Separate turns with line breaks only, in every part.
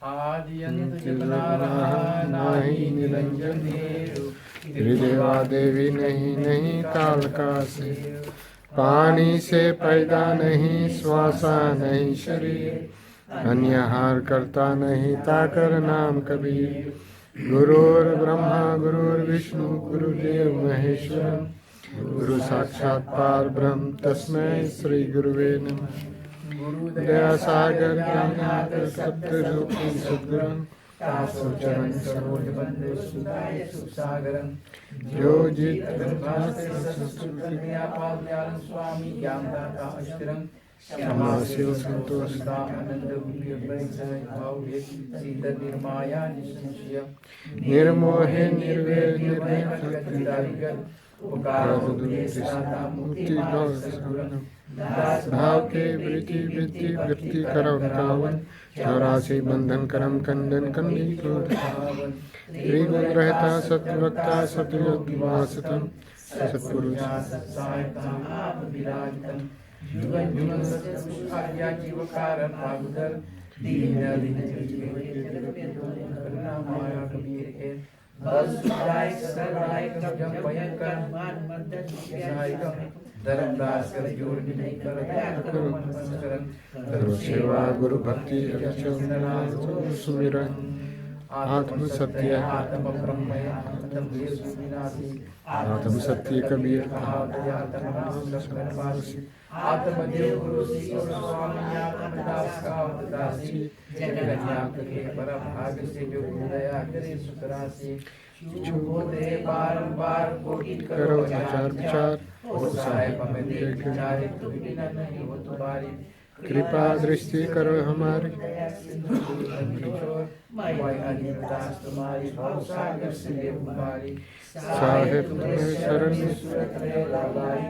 आदि अनित जगना रहा नाही निरंजन देव,
त्रिदेवा देवी नहीं नहीं काल का से, पानी से पैदा नहीं श्वासा नहीं शरीर, अन्य हार करता नहीं ताकर नाम कबीर। गुरुर् ब्रह्मा गुरुर्विष्णु गुरुदेव महेश्वर, गुरु साक्षात् पार ब्रह्म तस्मै श्री गुरुवे नमः। दया सागर ज्ञानागर सत्य रूपी सद्गुरु,
चरण सरोज बंदे सुधाय सुख सागरम,
जो जित
स्वामी ज्ञानदाता अष्टरम,
क्षमाशील संतोष
आनंद भाव शीतल निर्माया निसंशय,
निर्मोहे निर्वैर निर्भय
उपकार
मुक्ति भाव के वृत्ति वृत्ति वृत्ति करो कावन, 84 बंधन करम खंडन कंडी त्रिगुण रहता सत्वक्ता सतयुग वासतम, सत्पुरुष
जुगन जुगन सत्या जीव कारण भागुदर, दीन करुणा माया कबीर के बल सुधाय सरलाय जग भयंकर मान मर्दन सहायक, धर्मदास कर जोड़ नहीं कर करो मन संस्करण,
करो सेवा गुरु भक्ति अर्चन सुमिरन, आत्म सत्य
आत्म ब्रह्म आत्म देव विनाशी,
आत्म सत्य कबीर
आत्म देव गुरु स्वामी आत्म दास का दासी, जगन्नाथ के परम भाग से जो दया करे सुतरासी, छूते बारंबार कोटि करो विचार विचार, ओ साहेब हमें देख विचारे तू बिना नहीं हो तुम्हारी,
कृपा दृष्टि करो हमारी,
तुम्हारी भाव सागर से देव कुमारी,
साहेब तुम्हें शरण
सूरत में लालाई,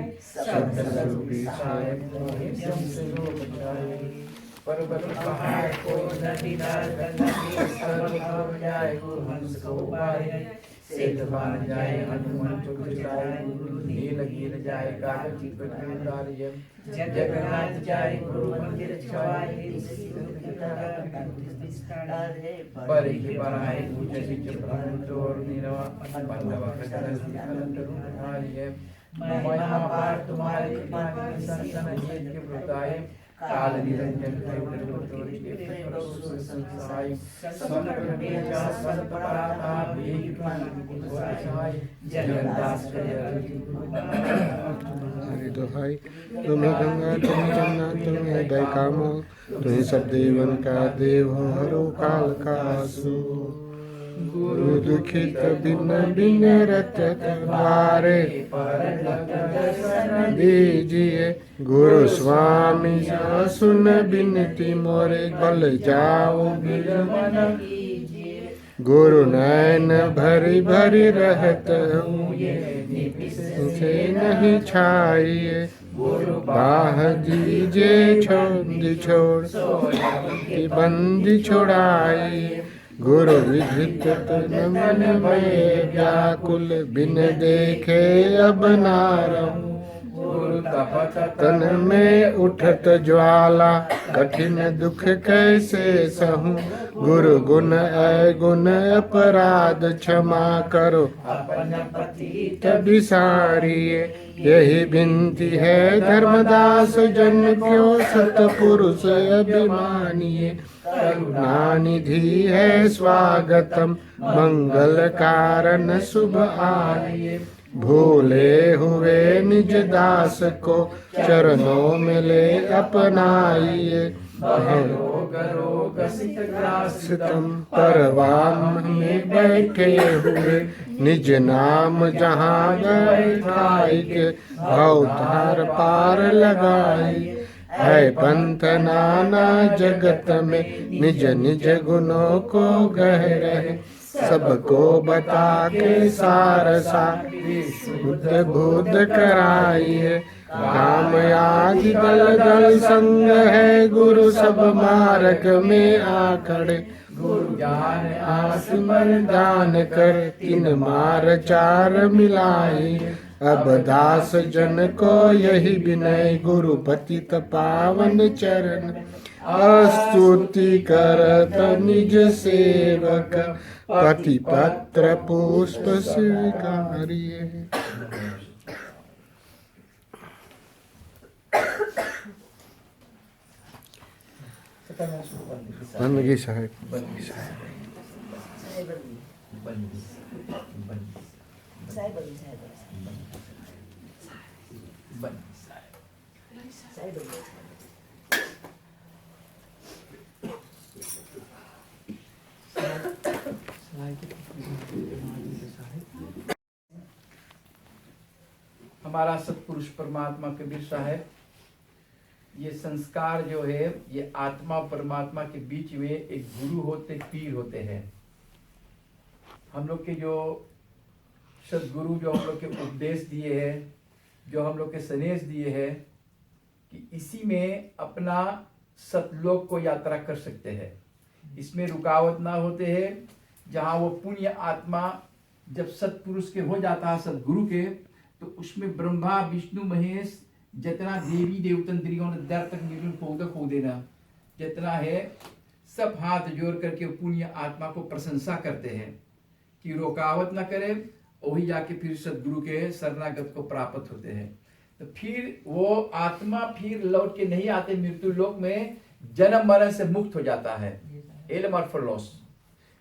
शब्द स्वरूपी साहेब तुम्हें जम से लो बचाए, पर्वत पहाड़ को नदी नाल गंगा सर्व हो जाए, गुरु हंस को पाए सेठ बन जाए, हनुमान चुक जाए, गुरु नील गिर जाए, कागज पर उतारिए, जगन्नाथ जाए, गुरु मंदिर छवाए, पर ही बनाए पूजे बिच ब्रह्म चोर निरवा बंधवा कदर अनंत रूप धारिए, महिमा पार तुम्हारे कृपा संतन जेत के प्रताए, काल निरंजन के के प्रभु संसाय, संत में जा संत पराता भेद पाई, जगन्नाथ
हरि दुहाई, तुम्हें गंगा तुम्हें जमुना तुम्हें दय कामो, तुम्हें सब देवन का देव हो हरो काल का आसु, गुरु दुखित भिन्न भिन्न रचत द्वारे दीजिए, गुरु स्वामी सुन बिनती मोरे बल जाओ बिलमन, गुरु नैन भरी भरी रहत हूँ से नहीं छाइए, बाह दीजिए छोड़ बंदी छोड़ाइए, गुरु विधित तन मन में व्याकुल बिन देखे अब ना रहूं, तन में उठत ज्वाला कठिन दुख कैसे सहूं, गुरु गुण अगुण अपराध क्षमा करो तभी सारिए, यही विनती है धर्मदास जन क्यों सतपुरुष अभिमानिए, करुणा निधि है स्वागतम मंगल कारण शुभ आइए, भूले हुए निज दास को चरणों में ले अपनाइए, ग्रासितम परवान में बैठे हुए निज नाम जहाँ बैठाई के भवधार पार लगाई, है पंथ नाना जगत में निज निज गुणों को गह रहे, सबको बता के सारसा बुद्ध बुद्ध कराइए, राम आदि दल दल संग है गुरु सब मार्ग में आ खड़े, गुरु ज्ञान आसमन दान कर तीन मार चार मिलाई, अब दास जन को यही विनय, गुरु पतित पावन चरण, स्तुति करत निज सेवक, पति पत्र पुष्प स्वीकारिए। बंदगी साहब, बंदगी साहब,
हमारा सतपुरुष परमात्मा कबीर साहब, ये संस्कार जो है ये आत्मा परमात्मा के बीच में एक गुरु होते, पीर होते हैं। हम लोग के जो सदगुरु जो हम लोग के उपदेश दिए हैं, जो हम लोग के संदेश दिए हैं कि इसी में अपना सतलोक को यात्रा कर सकते हैं, इसमें रुकावट ना होते हैं। जहाँ वो पुण्य आत्मा जब सतपुरुष के हो जाता है, सदगुरु के, तो उसमें ब्रह्मा विष्णु महेश जितना देवी देवतन दर तक निर्गुण खो देना जितना है, सब हाथ जोड़ करके पुण्य आत्मा को प्रशंसा करते हैं कि रुकावट ना करे, वही जाके फिर सदगुरु के शरणागत को प्राप्त होते हैं। तो फिर वो आत्मा फिर लौट के नहीं आते मृत्यु लोक में, जन्म मरण से मुक्त हो जाता है। एलमर फॉर लॉस,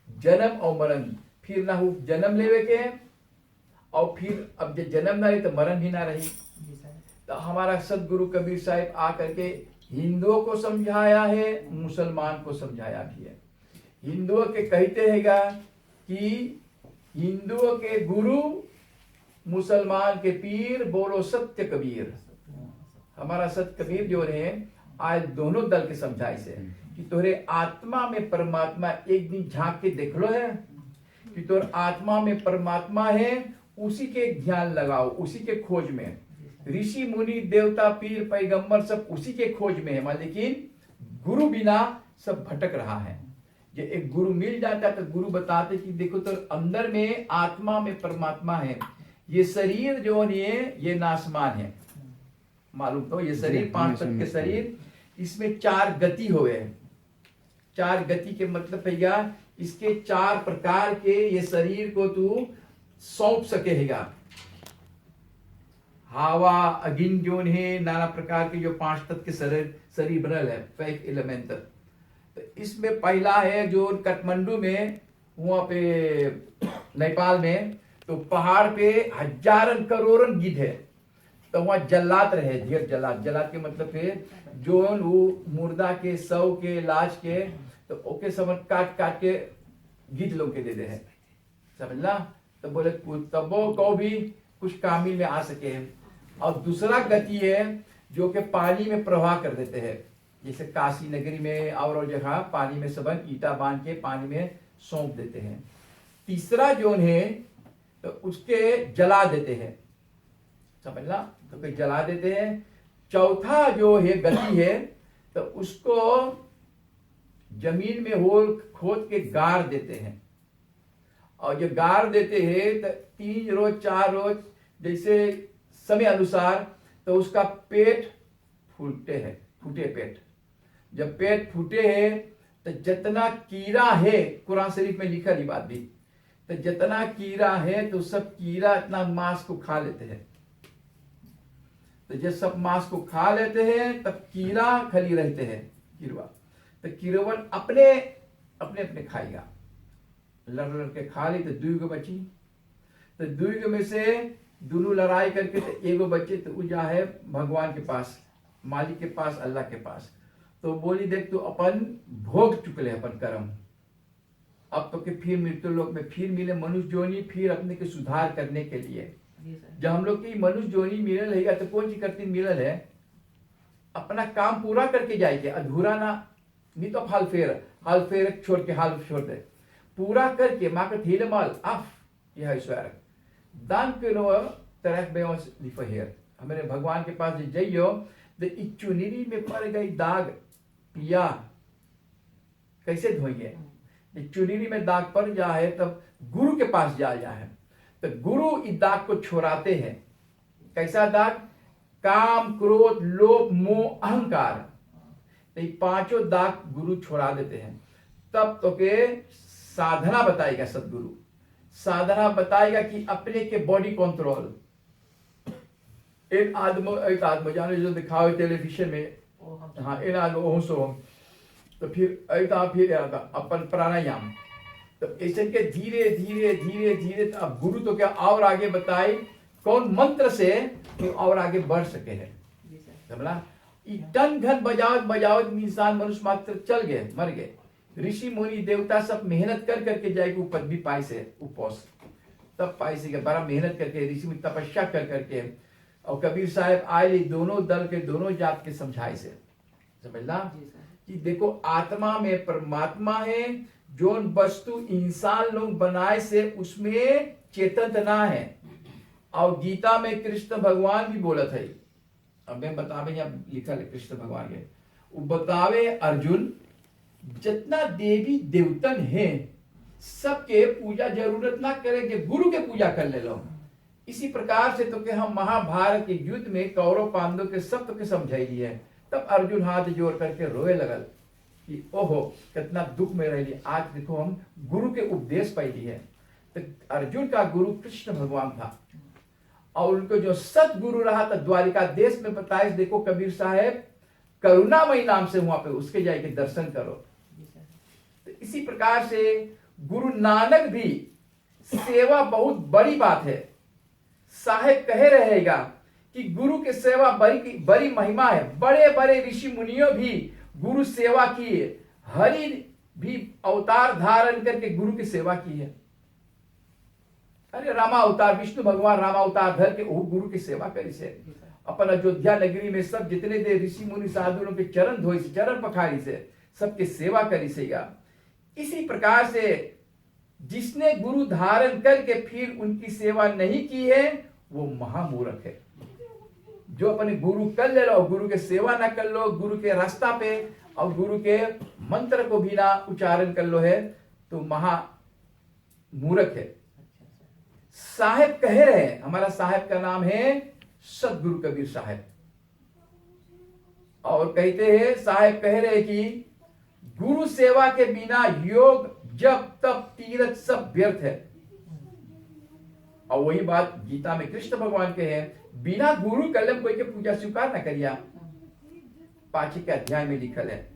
जन्म और मरण फिर ना हो, जन्म लेवे के और फिर अब जब जन्म ना रही तो मरण भी ना रही। तो हमारा सदगुरु कबीर साहब आकर के हिंदुओं को समझाया है, मुसलमान को समझाया भी है। हिंदुओं के कहते हैगा कि हिंदुओं के गुरु मुसलमान के पीर, बोलो सत्य कबीर। हमारा सत्य कबीर जो है आज दोनों दल के समझाई से कि तोरे आत्मा में परमात्मा एक दिन झांक के देख लो है कि तोर आत्मा में परमात्मा है, उसी के ध्यान लगाओ, उसी के खोज में। ऋषि मुनि देवता पीर पैगंबर सब उसी के खोज में है, लेकिन गुरु बिना सब भटक रहा है। जो एक गुरु मिल जाता तो गुरु बताते कि देखो तो अंदर में आत्मा में परमात्मा है, ये शरीर जो ये नासमान है, मालूम तो ये शरीर 5 तत्व के शरीर, इसमें 4 गति हुए हैं। 4 गति के मतलब भैया इसके 4 प्रकार के ये शरीर को तू सौंप सकेगा। हवा अग्नि जोन है, नाना प्रकार के जो 5 तत्व के शरीर बनल है, 5 एलिमेंट। तो इसमें पहला है जो काठमांडू में, वहां पे नेपाल में, तो पहाड़ पे हजारन करोड़न गिद्ध है। तो वहां जल्लाद रहे, ढेर जल्लाद। जल्लाद के मतलब है जो वो मुर्दा के, सौ के, लाश के, तो ओके समझ काट काट के गिद्ध लोग के दे दे है, समझला। तो बोले तबो को भी कुछ कामिल में आ सके। और दूसरा गति है जो कि पानी में प्रवाह कर देते हैं, जैसे काशी नगरी में और जगह पानी में सबन ईटा बांध के पानी में सौंप देते हैं। तीसरा जोन है तो उसके जला देते हैं, समझला, तो कोई जला देते हैं। चौथा जो है गति है तो उसको जमीन में होल खोद के गाड़ देते हैं। और जो गाड़ देते हैं तो 3 रोज 4 रोज जैसे समय अनुसार, तो उसका पेट फूटे है, फूटे पेट। जब पेट फूटे है तो जितना कीड़ा है, कुरान शरीफ में लिखा ये बात भी, तो जितना कीड़ा है तो सब कीड़ा इतना मांस को खा लेते हैं। तो जब सब मांस को खा लेते हैं तब कीड़ा खाली रहते हैं, कीड़वा। तो कीड़वन अपने अपने अपने खाएगा, लड़ लड़ के खा ली तो 2 गो बची। तो 2 गो में से दोनों लड़ाई करके तो 1 गो बचे, तो वो जा है भगवान के पास, मालिक के पास, अल्लाह के पास। तो बोली देख तू अपन भोग चुकले अपन कर्म, अब तो के फिर मृत्यु लोक में फिर मिले मनुष्य जोनी, फिर अपने के सुधार करने के लिए। जब हम लोग की मनुष्य जोनी मिलल है तो कौन सी करती मिलल है, अपना काम पूरा करके जाएंगे, अधूरा ना, नहीं तो हाल फेर छोड़ के हाल छोड़ दे, पूरा करके माँ का थीले माल आफ यह ईश्वर दान के नो तरह में लिफहेर। हमारे भगवान के पास जाइयो तो चुनरी में पड़ गई दाग पिया कैसे धोइए, चुनरी में दाग पड़ जाए तब गुरु के पास जा जाए, तो गुरु इस दाग को छोड़ाते हैं। कैसा दाग? काम, क्रोध, लोभ, मोह, अहंकार। तो ये पांचों दाग गुरु छोड़ा देते हैं। तब तो के साधना बताएगा सदगुरु, साधना बताएगा कि अपने के बॉडी कंट्रोल। एक आदमी जाने जो दिखाओ टेलीविजन में, हाँ इन आदमी ओह सो, तो फिर अपन प्राणायाम, तो ऐसे के धीरे धीरे धीरे धीरे अब गुरु तो क्या और आगे बताए कौन मंत्र से कि और आगे बढ़ सके है। समझला? टन घन बजावत बजावत इंसान मनुष्य मात्र चल गए, मर गए। ऋषि मुनि देवता सब मेहनत कर करके जाए कि पदवी पाए से उपवास तब पाए से बड़ा मेहनत करके ऋषि मुनि तपस्या कर करके, और कबीर साहब आए दोनों दल के दोनों जात के समझाए से। समझला कि देखो आत्मा में परमात्मा है, जो वस्तु इंसान लोग बनाए से उसमें चेतनता है। और गीता में कृष्ण भगवान भी बोला था, अब मैं बतावे यहाँ लिखा है कृष्ण भगवान के, वो बतावे अर्जुन जितना देवी देवतन है सबके पूजा जरूरत ना करेंगे, गुरु के पूजा कर ले लो। इसी प्रकार से तो कि हम महाभारत के युद्ध में कौरव पांडव के सब तो के समझाई है। तब अर्जुन हाथ जोड़ करके रोए लगल कि ओहो कितना दुख में रही, आज देखो हम गुरु के उपदेश पाई है। तो अर्जुन का गुरु कृष्ण भगवान था, और उनको जो सतगुरु रहा था द्वारिका देश में बताए, देखो कबीर साहब करुणामयी नाम से वहां पे उसके जाके दर्शन करो। तो इसी प्रकार से गुरु नानक भी सेवा बहुत बड़ी बात है। साहेब कहे रहेगा कि गुरु की सेवा बड़ी बड़ी महिमा है। बड़े बड़े ऋषि मुनियों भी गुरु सेवा की है। हरि भी अवतार धारण करके गुरु की सेवा की है। अरे रामा अवतार, विष्णु भगवान रामा अवतार धर के वो गुरु की सेवा करी से। अपन अयोध्या नगरी में सब जितने दे ऋषि मुनि साधुओं के चरण धोई से, चरण पखारी से, सबके सेवा करी सेगा। इसी प्रकार से जिसने गुरु धारण करके फिर उनकी सेवा नहीं की है वो महामूर्ख है। जो अपने गुरु कर ले लो, गुरु के सेवा ना कर लो, गुरु के रास्ता पे और गुरु के मंत्र को भी ना उच्चारण कर लो है तो महामूर्ख है। साहेब कह रहे हैं, हमारा साहेब का नाम है सदगुरु कबीर साहब, और कहते हैं साहेब कह रहे कि गुरु सेवा के बिना योग जब तब तीरथ सब व्यर्थ है। और वही बात गीता में कृष्ण भगवान के हैं, बिना गुरु कलम कोई के पूजा स्वीकार न करिया। 5 के अध्याय में लिखल है,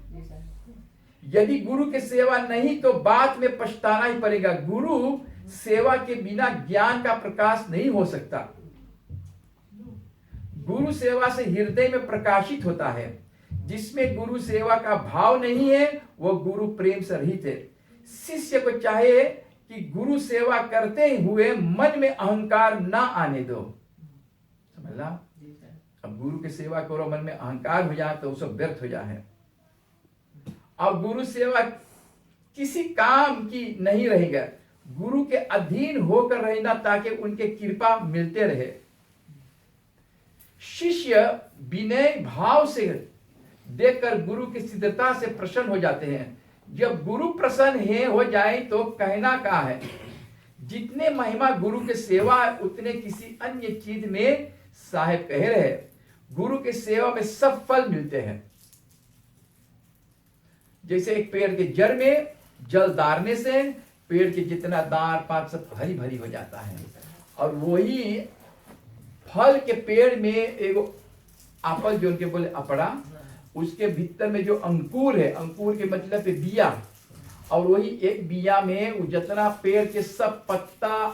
यदि गुरु की सेवा नहीं तो बाद में पछताना ही पड़ेगा। गुरु सेवा के बिना ज्ञान का प्रकाश नहीं हो सकता। गुरु सेवा से हृदय में प्रकाशित होता है। जिसमें गुरु सेवा का भाव नहीं है वो गुरु प्रेम से रहित है। शिष्य को चाहे कि गुरु सेवा करते हुए मन में अहंकार ना आने दो। समझला? अब गुरु की सेवा करो, मन में अहंकार हो जाए तो सब व्यर्थ हो जाए। अब गुरु सेवा किसी काम की नहीं रहेगा, गुरु के अधीन होकर रहना ताकि उनके कृपा मिलते रहे। शिष्य विनय भाव से देखकर गुरु की सिद्धता से प्रसन्न हो जाते हैं। जब गुरु प्रसन्न है हो जाए तो कहना क्या है। जितने महिमा गुरु के सेवा है उतने किसी अन्य चीज में साहेब कह रहे हैं। गुरु के सेवा में सब फल मिलते हैं। जैसे एक पेड़ के जड़ में जल डालने से पेड़ के जितना दार पात सब हरी भरी हो जाता है, और वही फल के पेड़ में एगो आपल जो उनके बोले अपड़ा, उसके भीतर में जो अंकुर है, अंकुर के मतलब है बिया, और वही एक बिया में जितना पेड़ के सब पत्ता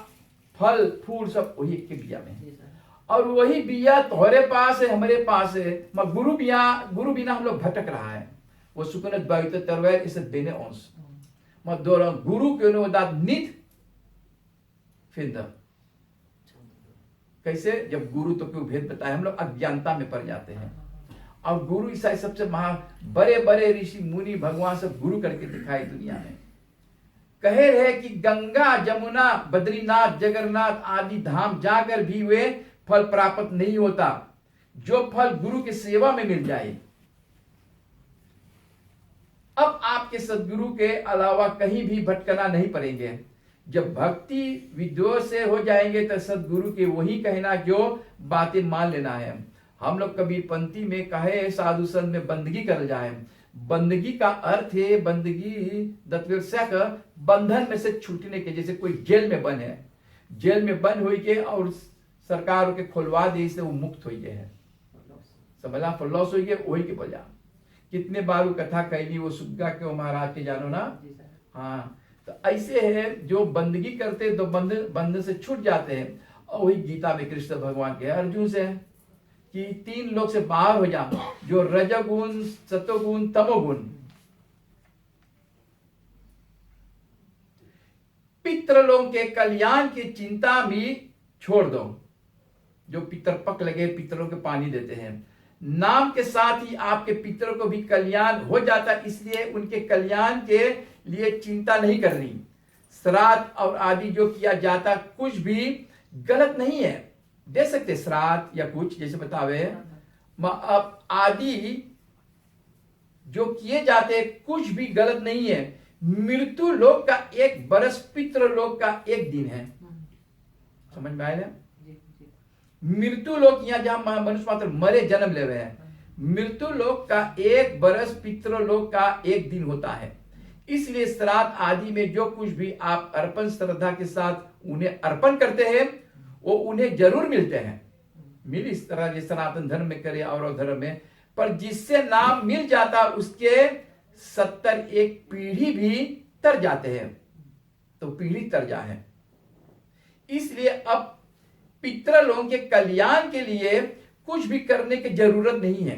फल फूल सब वही के बिया में, और वही बिया तुम्हारे पास है हमारे पास है। गुरु बिना हम लोग भटक रहा है। वो सुकन द्वैत तरवैर इसे देने अंश गुरु के नित फिर कैसे, जब गुरु तो क्यों भेद बताए, हम लोग अज्ञानता में पड़ जाते हैं। और गुरु ईसाई सबसे बड़े बड़े ऋषि मुनि भगवान सब गुरु करके दिखाई दुनिया में। कहे रहे कि गंगा जमुना बद्रीनाथ जगन्नाथ आदि धाम जाकर भी वे फल प्राप्त नहीं होता जो फल गुरु की सेवा में मिल जाए। अब आपके सदगुरु के अलावा कहीं भी भटकना नहीं पड़ेंगे। जब भक्ति विद्रोह से हो जाएंगे तो सदगुरु के वही कहना जो बातें मान लेना है। हम लोग कबीर पंथी में कहे साधु संत में बंदगी कर जाए। बंदगी का अर्थ है बंदगी बंधन में से छूटने के, जैसे कोई जेल में बंद है, जेल में बंद हुई के और सरकार के खोलवा दी से वो मुक्त हुई है, समझला, फलौस हुई है वही के बजा। कितने बार वो कथा कहली वो सुग्गा के वो महाराज के जानो ना। हाँ, तो ऐसे है जो बंदगी करते तो बंधन से छूट जाते हैं। और वही गीता में कृष्ण भगवान के अर्जुन से है कि 3 लोग से बाहर हो जा, जो रजोगुण, सतोगुण, तमोगुण। पितृलों के कल्याण की चिंता भी छोड़ दो। जो पितर पक लगे पितरों के पानी देते हैं, नाम के साथ ही आपके पितरों को भी कल्याण हो जाता, इसलिए उनके कल्याण के लिए चिंता नहीं करनी। श्राद्ध और आदि जो किया जाता कुछ भी गलत नहीं है, दे सकते श्राद्ध या कुछ, जैसे बतावे अब आदि जो किए जाते कुछ भी गलत नहीं है। मृत्यु लोक का 1 बरस पितृ लोक का 1 दिन है, समझ में आया ना। मृत्यु लोक यहाँ जहां मनुष्य मात्र मरे जन्म ले रहे हैं, मृत्यु लोक का 1 बरस पितृलोक का 1 दिन होता है। इसलिए श्राद्ध आदि में जो कुछ भी आप अर्पण श्रद्धा के साथ उन्हें अर्पण करते हैं वो उन्हें जरूर मिलते हैं। मिल इस तरह जैसे सनातन धर्म में करे और धर्म में, पर जिससे नाम मिल जाता उसके 71 पीढ़ी भी तर जाते हैं, तो पीढ़ी तर जा है। इसलिए अब पितृलों के कल्याण के लिए कुछ भी करने की जरूरत नहीं है,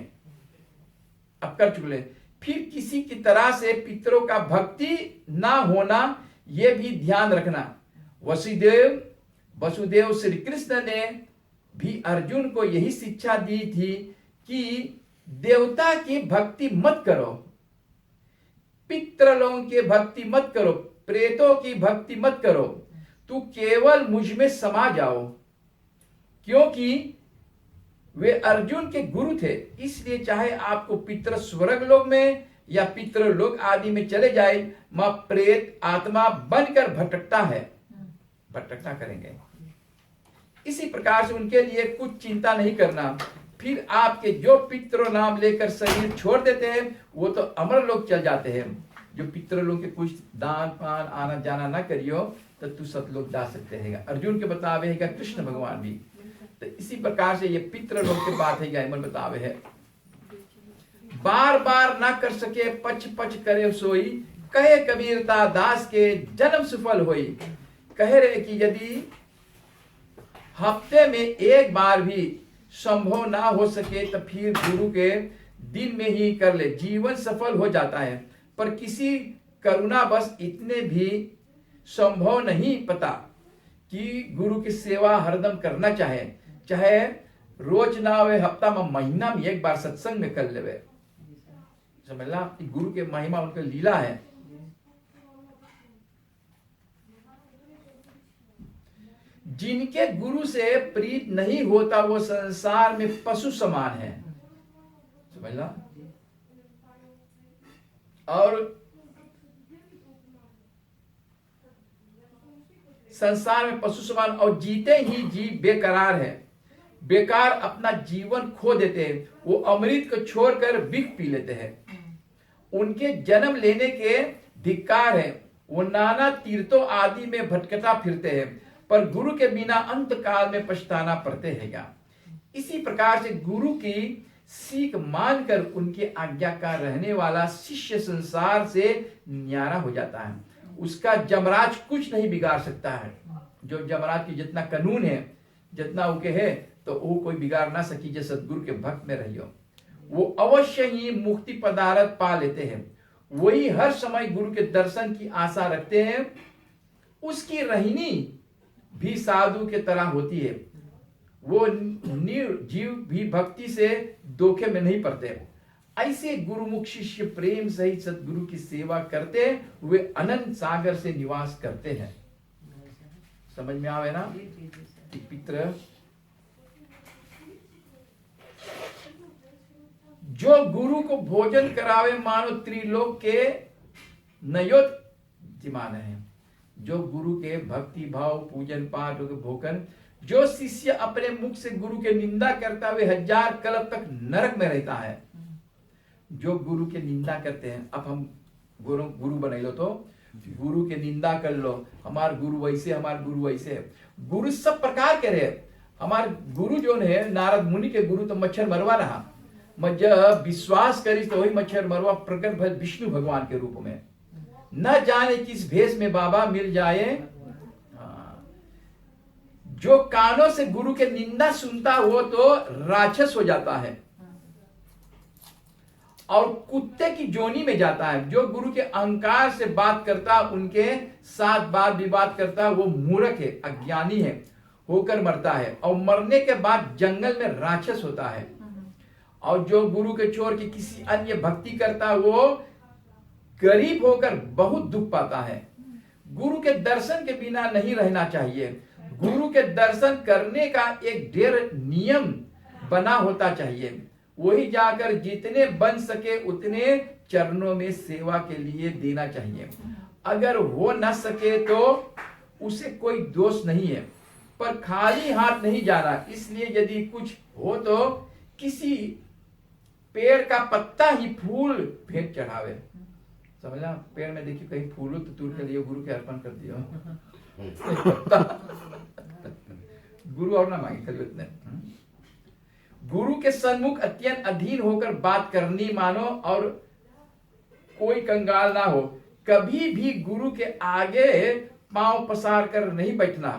अब कर चुके। फिर किसी की तरह से पितरों का भक्ति ना होना यह भी ध्यान रखना। वसुदेव श्री कृष्ण ने भी अर्जुन को यही शिक्षा दी थी कि देवता की भक्ति मत करो, पितृलों की भक्ति मत करो, प्रेतों की भक्ति मत करो, तू केवल मुझ में समा जाओ। क्योंकि वे अर्जुन के गुरु थे, इसलिए चाहे आपको पितृ स्वर्ग लोक में या पितृ लोक आदि में चले जाए, मां प्रेत आत्मा बनकर भटकना करेंगे। इसी प्रकार से उनके लिए कुछ चिंता नहीं करना। फिर आपके जो पितृ नाम लेकर शरीर छोड़ देते हैं वो तो अमर लोग चल जाते हैं। जो पितृ लोग के कुछ दान पान आना जाना ना करियो तो तू सतलोक जा सकते हैं। अर्जुन के बतावे है कृष्ण भगवान भी, तो इसी प्रकार से ये पितृ लोग की बात है मन बतावे है। बार बार ना कर सके पच पच करे सोई, कहे कबीरता दास के जन्म सफल होई। कह रहे कि यदि हफ्ते में 1 बार भी संभव ना हो सके तो फिर गुरु के दिन में ही कर ले, जीवन सफल हो जाता है। पर किसी करुणा बस इतने भी संभव नहीं पता कि गुरु की सेवा हरदम करना चाहे, चाहे रोज ना हो, हफ्ता में महीना में 1 बार सत्संग में कर लेवे। समझला, गुरु के महिमा उनका लीला है। जिनके गुरु से प्रीत नहीं होता वो संसार में पशु समान है। समझला, और संसार में पशु समान और जीते ही जी बेकरार है, बेकार अपना जीवन खो देते हैं। वो अमृत को छोड़कर विष पी लेते हैं। उनके जन्म लेने के धिक्कार है। वो नाना तीर्थों आदि में भटकता फिरते हैं, पर गुरु के बिना अंत काल में पछताना पड़ते हैं। क्या इसी प्रकार से गुरु की सीख मानकर उनके आज्ञाकार रहने वाला शिष्य संसार से न्यारा हो जाता है। उसका जमराज कुछ नहीं बिगाड़ सकता है। जो जमराज की जितना कानून है, जितना उनके है, तो वो कोई बिगाड़ ना सकी। जो सदगुरु के भक्त में रहियो वो अवश्य ही मुक्ति पदार्थ पा लेते हैं। वही हर समय गुरु के दर्शन की आशा रखते हैं। उसकी रहनी भी साधु के तरह होती है। वो निर्जीव भी भक्ति से धोखे में नहीं पड़ते। ऐसे गुरुमुख शिष्य प्रेम सहित सदगुरु की सेवा करते हुए अनंत सागर से निवास करते हैं। समझ में आवे ना। पितृ जो गुरु को भोजन करावे मानो त्रिलोक के नयोत जिमान है। जो गुरु के भक्ति भाव पूजन पाठ भोकन, जो शिष्य अपने मुख से गुरु के निंदा करता हुए 1000 कल्प तक नरक में रहता है। जो गुरु के निंदा करते हैं, अब हम गुरु बने लो तो गुरु के निंदा कर लो, हमार गुरु वैसे, हमार गुरु वैसे। गुरु सब प्रकार के रहे। हमार गुरु जो है नारद मुनि के गुरु तो मच्छर मरवा रहा, मैं जब विश्वास करी तो वही मच्छर मरवा प्रकट भय विष्णु भगवान के रूप में। न जाने किस भेष में बाबा मिल जाए। जो कानों से गुरु के निंदा सुनता वो तो राक्षस हो जाता है और कुत्ते की जोनी में जाता है। जो गुरु के अहंकार से बात करता, उनके साथ बात विवाद करता, वो मूर्ख है, अज्ञानी है, होकर मरता है और मरने के बाद जंगल में राक्षस होता है। और जो गुरु के छोड़ के किसी अन्य भक्ति करता, वो गरीब होकर बहुत दुख पाता है। गुरु के दर्शन के बिना नहीं रहना चाहिए। गुरु के दर्शन करने का एक ढेर नियम बना होता चाहिए। वही जाकर जितने बन सके उतने चरणों में सेवा के लिए देना चाहिए। अगर हो न सके तो उसे कोई दोष नहीं है, पर खाली हाथ नहीं जाना। इसलिए यदि कुछ हो तो किसी पेड़ का पत्ता ही फूल भेंट चढ़ावे। समझना, पेड़ में देखिए कहीं फूल हो तो तोड़ के लिए गुरु के अर्पण कर दिया। गुरु और ना मांगे खरीद इतने। गुरु के सन्मुख अत्यंत अधीन होकर बात करनी मानो, और कोई कंगाल ना हो। कभी भी गुरु के आगे पांव पसार कर नहीं बैठना।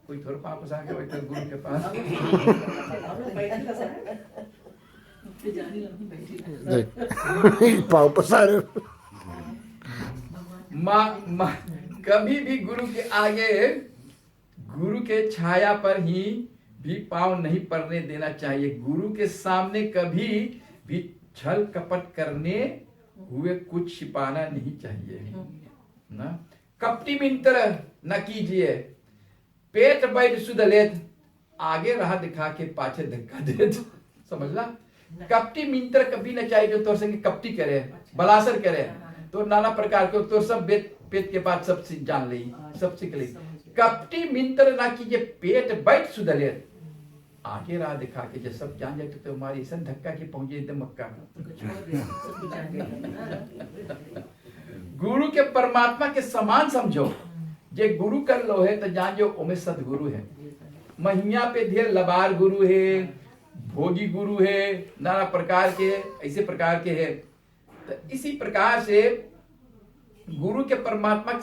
कोई थोड़ा पांव पसार के बैठा गुरु के पास।
पाँव पसारे।
कभी भी गुरु के आगे, गुरु के छाया पर ही भी पांव नहीं पड़ने देना चाहिए। गुरु के सामने कभी भी छल कपट करने हुए कुछ छिपाना नहीं चाहिए ना। कपटी मिंत्र न कीजिए, पेट बैठ सुध लेत, आगे राह दिखा के पाछे धक्का दे। समझला, कपटी मिंत्र कभी न चाहिए जो तोर संगे कपटी करे, बलासर करे। तो नाना प्रकार के तो सब पेट के बाद सब जान ली, सब सीख ली। कपटी मिंत्र ना कीजिए, पेट बैठ सुध लेत, आगे राह दिखा के जब सब जान जाते तो हमारी ऐसा धक्का के पहुंचे एकदम मक्का। गुरु के परमात्मा के समान समझो। जे गुरु कर लो है तो जान जो ओमे सदगुरु है। महिया पे ढेर लबार गुरु है, भोगी गुरु है, नाना प्रकार के ऐसे प्रकार के है। तो इसी प्रकार से गुरु के परमात्मा को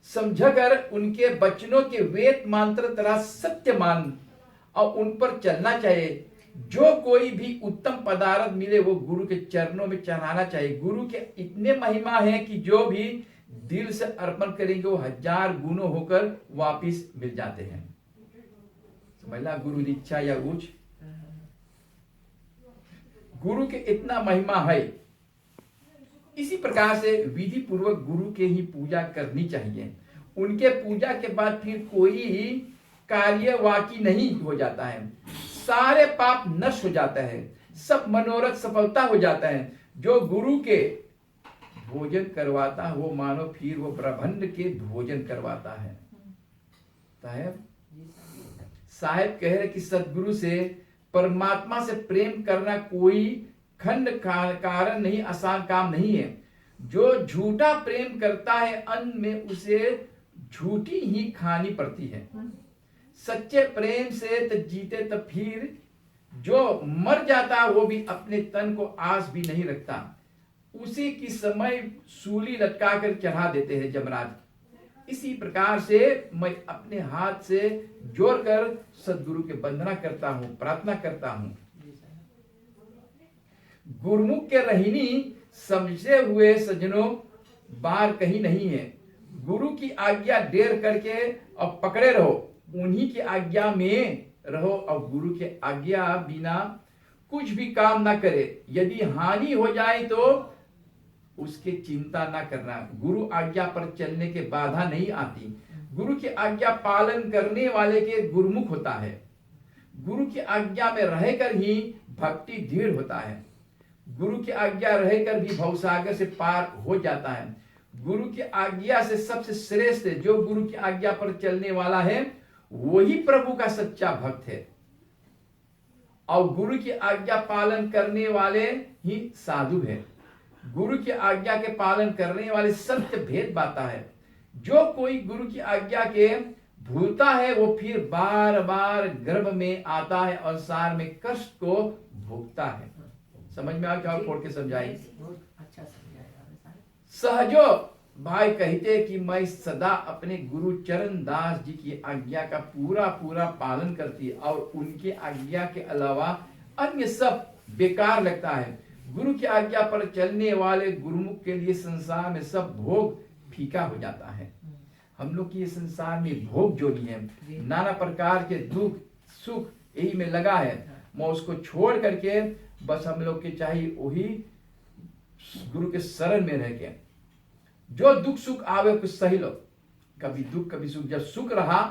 समझकर उनके वचनों के वेद मंत्र तरह सत्य मान और उन पर चलना चाहिए। जो कोई भी उत्तम पदार्थ मिले वो गुरु के चरणों में चढ़ाना चाहिए। गुरु के इतने महिमा है कि जो भी दिल से अर्पण करेंगे वो 1000 गुणों होकर वापिस मिल जाते हैं। समझला, गुरु दीक्षा या उच्च गुरु के इतना महिमा है। इसी प्रकार से विधि पूर्वक गुरु के ही पूजा करनी चाहिए। उनके पूजा के बाद फिर कोई कार्य वाकी नहीं हो जाता है। सारे पाप नष्ट हो जाता है, सब मनोरथ सफलता हो जाता है। जो गुरु के भोजन करवाता है वो मानो फिर वो ब्रह्मांड के भोजन करवाता है। साहेब कह रहे कि सदगुरु से परमात्मा से प्रेम करना कोई खंड कारण नहीं, आसान काम नहीं है। जो झूठा प्रेम करता है अंत में उसे झूठी ही खानी पड़ती है। सच्चे प्रेम से तो जीते तो फिर जो मर जाता वो भी अपने तन को आस भी नहीं रखता। उसी की समय सूली लटका कर चढ़ा देते हैं जमराज। इसी प्रकार से मैं अपने हाथ से जोड़कर सदगुरु के वंदना करता हूँ, प्रार्थना करता हूँ। गुरुमुख के रहीनी समझे हुए सज्जनों बार कहीं नहीं है। गुरु की आज्ञा डेर करके और पकड़े रहो, उन्हीं की आज्ञा में रहो और गुरु के आज्ञा बिना कुछ भी काम ना करे। यदि हानि हो जाए तो उसकी चिंता ना करना। गुरु आज्ञा पर चलने के बाधा नहीं आती। गुरु की आज्ञा पालन करने वाले के गुरुमुख होता है। गुरु की आज्ञा में रहकर ही भक्ति दृढ़ होता है। गुरु की आज्ञा रहकर भी भवसागर से पार हो जाता है। गुरु की आज्ञा से सबसे श्रेष्ठ है। जो गुरु की आज्ञा पर चलने वाला है वही प्रभु का सच्चा भक्त है, और गुरु की आज्ञा पालन करने वाले ही साधु है। गुरु की आज्ञा के पालन करने वाले सत्य भेद पाता है। जो कोई गुरु की आज्ञा के भूलता है वो फिर बार बार गर्भ में आता है और संसार में कष्ट को भोगता है। समझ में आ क्या खोल के समझाई?
अच्छा समझाया।
सहजो भाई कहते कि मैं सदा अपने गुरु चरण दास जी की आज्ञा का पूरा पूरा पालन करती है और उनकी आज्ञा के अलावा अन्य सब बेकार लगता है। गुरु की आज्ञा पर चलने वाले गुरुमुख के लिए संसार में सब भोग फीका हो जाता है। हम लोग की संसार में भोग जो नहीं है, नाना प्रकार के दुख सुख यही में लगा है। मैं उसको छोड़ करके बस हम लोग के चाहिए वही गुरु के शरण में रह के जो दुख सुख आवे कुछ सही लो। कभी दुख कभी सुख। जब सुख रहा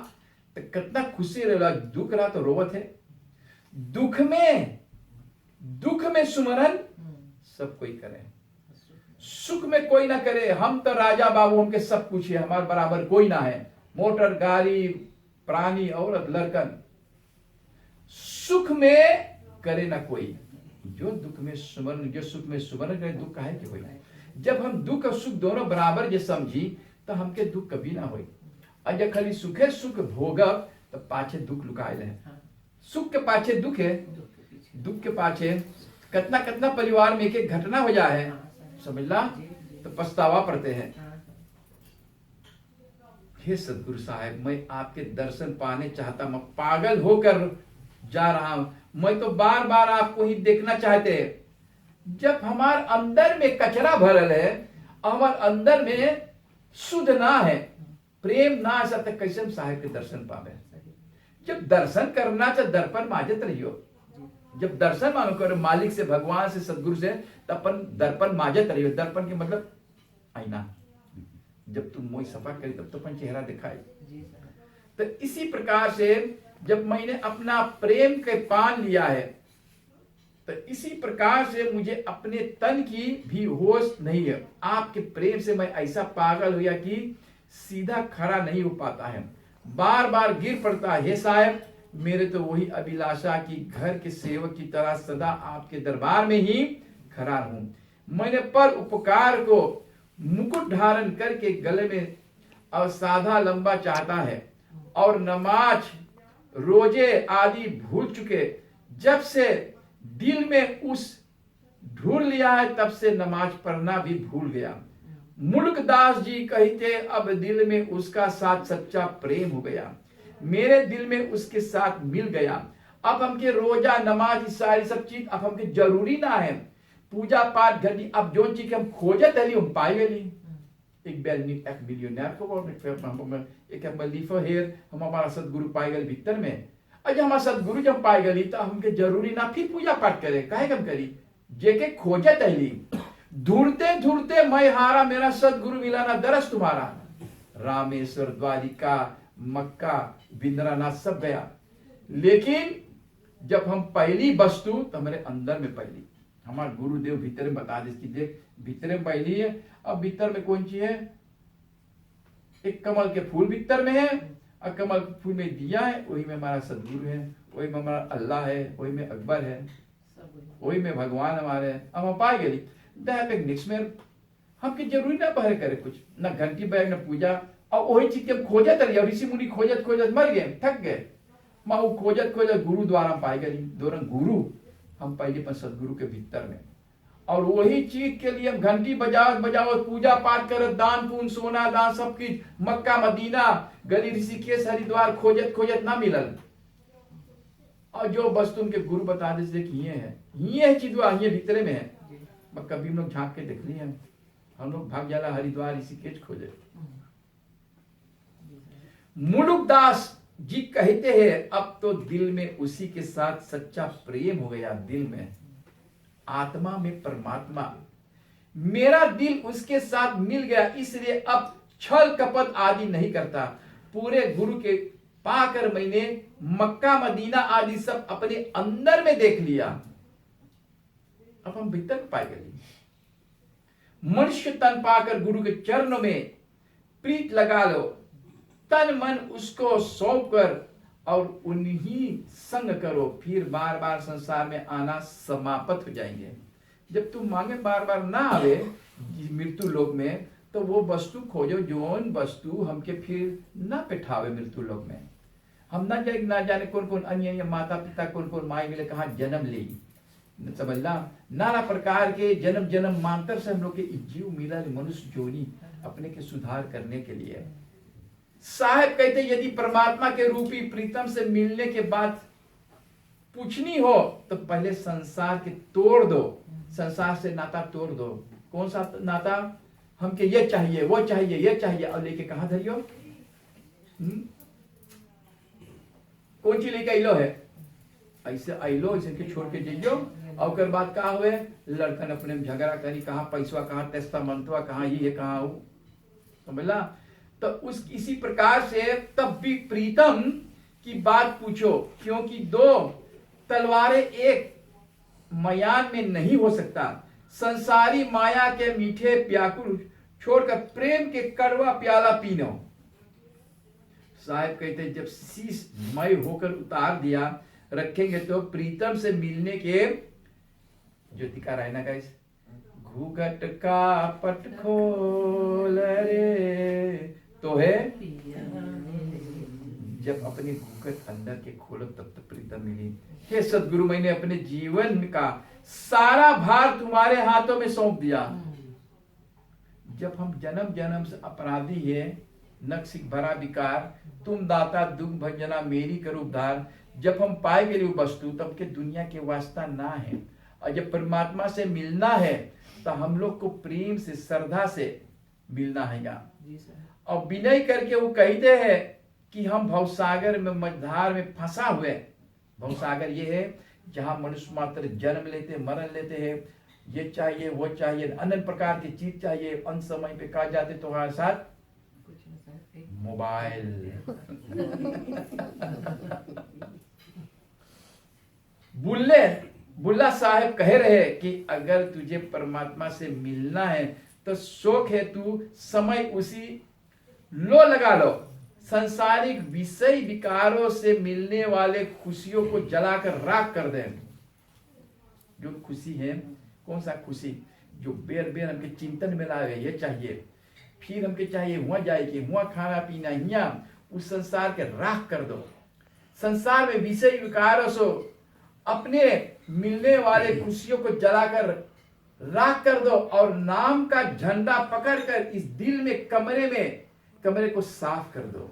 तो कितना खुशी रहा, दुख रहा तो रोवत है। दुख में सुमरन सब कोई करे, सुख में कोई ना करे। हम तो राजा बाबू, हमके सब कुछ है, हमारे बराबर कोई ना है। मोटर गाड़ी प्राणी औरत लड़कन, सुख में करे ना कोई। जो दुख में सुमरण, जो सुख में सुमरण करे, दुख काहे के होई? जब हम दुख और सुख दोनों बराबर जे समझी तो हमके दुख कभी ना होई। और जब खाली सुखे सुख भोगब तो पाछे दुख लुकायल है। सुख के पाछे दुख है, दुख के पाछे कितना कितना परिवार में एक एक घटना हो जाए है, समझला, तो पछतावा पड़ते हैं। हे सदगुरु साहब, मैं आपके दर्शन पाने चाहता, मैं पागल होकर जा रहा हूं। मैं तो बार बार आपको ही देखना चाहते हैं। जब हमारे अंदर में कचरा भरल है, हमारे अंदर में शुद्ध ना है, प्रेम ना है, तब कैसे हम साहेब के दर्शन पावे? जब दर्शन करना चाहे दर्पण माजत रहियो। जब दर्शन मानो करो मालिक से, भगवान से, सदगुरु से, तब अपन दर्पण माजत रहियो। दर्पण के मतलब आईना। जब तुम मोई सफा करी तब तो अपन चेहरा दिखाई। तो इसी प्रकार से जब मैंने अपना प्रेम के पान लिया है, तो इसी प्रकार से मुझे अपने तन की भी होश नहीं है। आपके प्रेम से मैं ऐसा पागल हुआ कि सीधा खड़ा नहीं हो पाता है, बार बार गिर पड़ता है। हे साहब, मेरे तो वही अभिलाषा की घर के सेवक की तरह सदा आपके दरबार में ही खड़ा हूं। मैंने पर उपकार को मुकुट धारण करके गले में और साधा लंबा चाहता है, और नमाज रोजे आदि भूल चुके। जब से दिल में उस ढूंढ लिया है, तब से नमाज पढ़ना भी भूल गया। मुल्कदास जी कहते, अब दिल में उसका साथ सच्चा प्रेम हो गया। मेरे दिल में उसके साथ मिल गया। अब हमके रोजा नमाज सारी सब चीज अब हमके जरूरी ना है। पूजा पाठ घटी अब जो चीज हम खोजत है हम पाई गली। एक मिलियनर को एक हेर हम हमारा सदगुरु पाई गए भीतर में। अजय हमारा सदगुरु जब पाई गली तो हमके जरूरी ना फिर पूजा पाठ करे, काहे कम करी? जेके खोजत है ढूंढते ढूंढते मैं हारा, मेरा सदगुरु मिला ना दरस तुम्हारा। रामेश्वर, द्वारिका, मक्का, बिंद्रानाथ सब गया, लेकिन जब हम पहली वस्तु तो हमारे अंदर में पहली, हमारे गुरुदेव भीतर में बता दे कि देख भीतर में पहली है। अब भीतर में कौन सी है? एक कमल के फूल भीतर में है, और कमल के फूल में दिया है, वही में हमारा सदगुरु है, वही में हमारा अल्लाह है, वही में अकबर है, वही में भगवान हमारे हैं। अब हम पाए गए नेक्स्ट में हमके जरूरी ना पहले करे कुछ, ना घंटी बैग ना पूजा, और वही चीज हम खोजत रही। ऋषि मुनि खोजत खोजत मर गए, थक गए। माँ खोजत खोजत गुरु द्वारा पाई गई। दोनों गुरु हम पहले पर सदगुरु के भीतर में, और वही चीज के लिए हम घंटी बजावत बजावत पूजा पाठ करत, दान पुण्य सोना दान सब चीज, मक्का मदीना गली ऋषिकेश हरिद्वार खोजत खोजत ना मिलल। और जो वस्तु उनके गुरु बता दे कि ये है चीज, ये भीतरे में है। कभी हम लोग झांक के देख लिए, हम लोग भाग जाला हरिद्वार ऋषिकेश खोजे। मुलुकदास जी कहते हैं, अब तो दिल में उसी के साथ सच्चा प्रेम हो गया। दिल में आत्मा में परमात्मा, मेरा दिल उसके साथ मिल गया, इसलिए अब छल कपट आदि नहीं करता। पूरे गुरु के पाकर मैंने मक्का मदीना आदि सब अपने अंदर में देख लिया। अब हम भीतर पाए गए। मनुष्य तन पाकर गुरु के चरणों में प्रीत लगा लो, तन मन उसको सौंप कर और उन्हीं संग करो, फिर बार बार संसार में आना समाप्त हो जाएंगे। जब तुम मांगे बार बार ना आवे मृत्यु लोक में, तो वो वस्तु खोजो जोन वस्तु हमके फिर ना पिठावे मृत्यु लोक में। हम ना जाने कौन कौन अन्य माता पिता कौन कौन माई मिले कहाँ जन्म ली, समझला, नाना प्रकार के जन्म जन्म मांतर से हम लोग के जीव मिला मनुष्य जोनी अपने के सुधार करने के लिए। साहब कहते यदि परमात्मा के रूपी प्रीतम से मिलने के बाद पूछनी हो तो पहले संसार के तोड़ दो, संसार से नाता तोड़ दो। कौन सा नाता? हमके ये चाहिए वो चाहिए ये चाहिए, और लेके कहां धरियो? कौन चीज लेके अलो है? ऐसे अलो ऐसे के छोड़ के जइयो, और कर बात का हुए लड़कन अपने में झगड़ा करी, कहाँ पैसवा कहाँ तेस्ता मंतवा कहाँ ये कहाँ वो, समझला। तो उस इसी प्रकार से तब भी प्रीतम की बात पूछो, क्योंकि दो तलवारें एक मयान में नहीं हो सकता। संसारी माया के मीठे व्याकुल छोड़कर प्रेम के कड़वा प्याला पीनो। साहब कहते जब शीश मय होकर उतार दिया रखेंगे तो प्रीतम से मिलने के ज्योतिका रहना का इस घूघट का पट खोल रे तो है, जब अपने घूघट अंदर के खोलो तब तो प्रीतम मिली। हे सदगुरु, मैंने अपने जीवन का सारा भार तुम्हारे हाथों में सौंप दिया। जब हम जन्म जन्म से अपराधी है, नक्सिक भरा विकार, तुम दाता दुख भंजना मेरी करो उद्धार। जब हम पाए गए वस्तु तब के दुनिया के वास्ता ना है, और जब परमात्मा से मिलना है तो हम लोग को प्रेम से श्रद्धा से मिलना है। और विनय करके वो कहते हैं कि हम भवसागर में मझधार में फंसा हुए। भवसागर ये है जहां मनुष्य मात्र जन्म लेते मरण लेते हैं, ये चाहिए वो चाहिए, अनंत प्रकार की चीज चाहिए, अंत समय पे कहा जाते तुम्हारे साथ मोबाइल बुल्ला साहब कह रहे कि अगर तुझे परमात्मा से मिलना है तो शौक है तू समय उसी लो लगा लो। संसारिक विषय विकारों से मिलने वाले खुशियों को जलाकर राख कर दे। जो खुशी है, कौन सा खुशी? जो बेर बेर हमके चिंतन में लावे, ये चाहिए, फिर हमके चाहिए वहां जाएगी, वहां खाना पीना, यहाँ उस संसार के राख कर दो। संसार में विषय विकारों से अपने मिलने वाले खुशियों को जलाकर राख कर दो, और नाम का झंडा पकड़कर इस दिल में कमरे को साफ कर दो।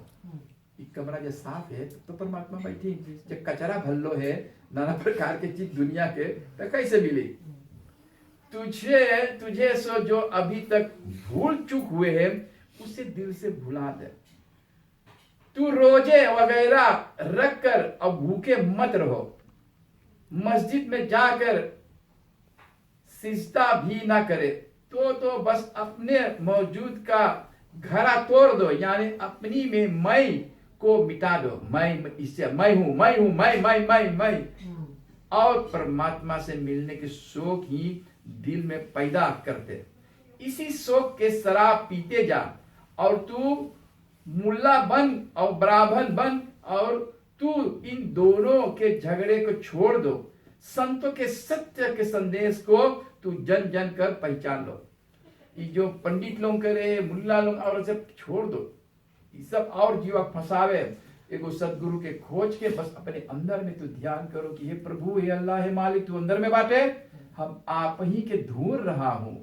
कमरा जो साफ है तो परमात्मा बैठी, जब कचरा भल्लो है नाना प्रकार के चीज दुनिया के, तो कैसे मिली? तुझे सो जो अभी तक भूल चूक हुए हैं उसे दिल से भुला दे। तू रोजे वगैरह रख कर अब भूखे मत रहो। मस्जिद में जाकर सिजदा भी ना करे तो बस अपने मौजूद का घरा तोड़ दो, यानी अपनी में मैं को मिटा दो। मैं इससे मैं हूं मैं और परमात्मा से मिलने के शौक ही दिल में पैदा करते। इसी शौक के शराब पीते जा, और तू मुल्ला बन और ब्राह्मण बन, और तू इन दोनों के झगड़े को छोड़ दो। संतों के सत्य के संदेश को तू जन जन कर पहचान लो। ये जो पंडित लोग करे, मुल्ला लोग और सब छोड़ दो, ये सब और जीवा फंसावे। एगो सदगुरु के खोज के बस अपने अंदर में तू ध्यान करो कि हे प्रभु, हे अल्लाह, हे मालिक, तू अंदर में बाटे, हम आप ही के ढूंढ रहा हूं,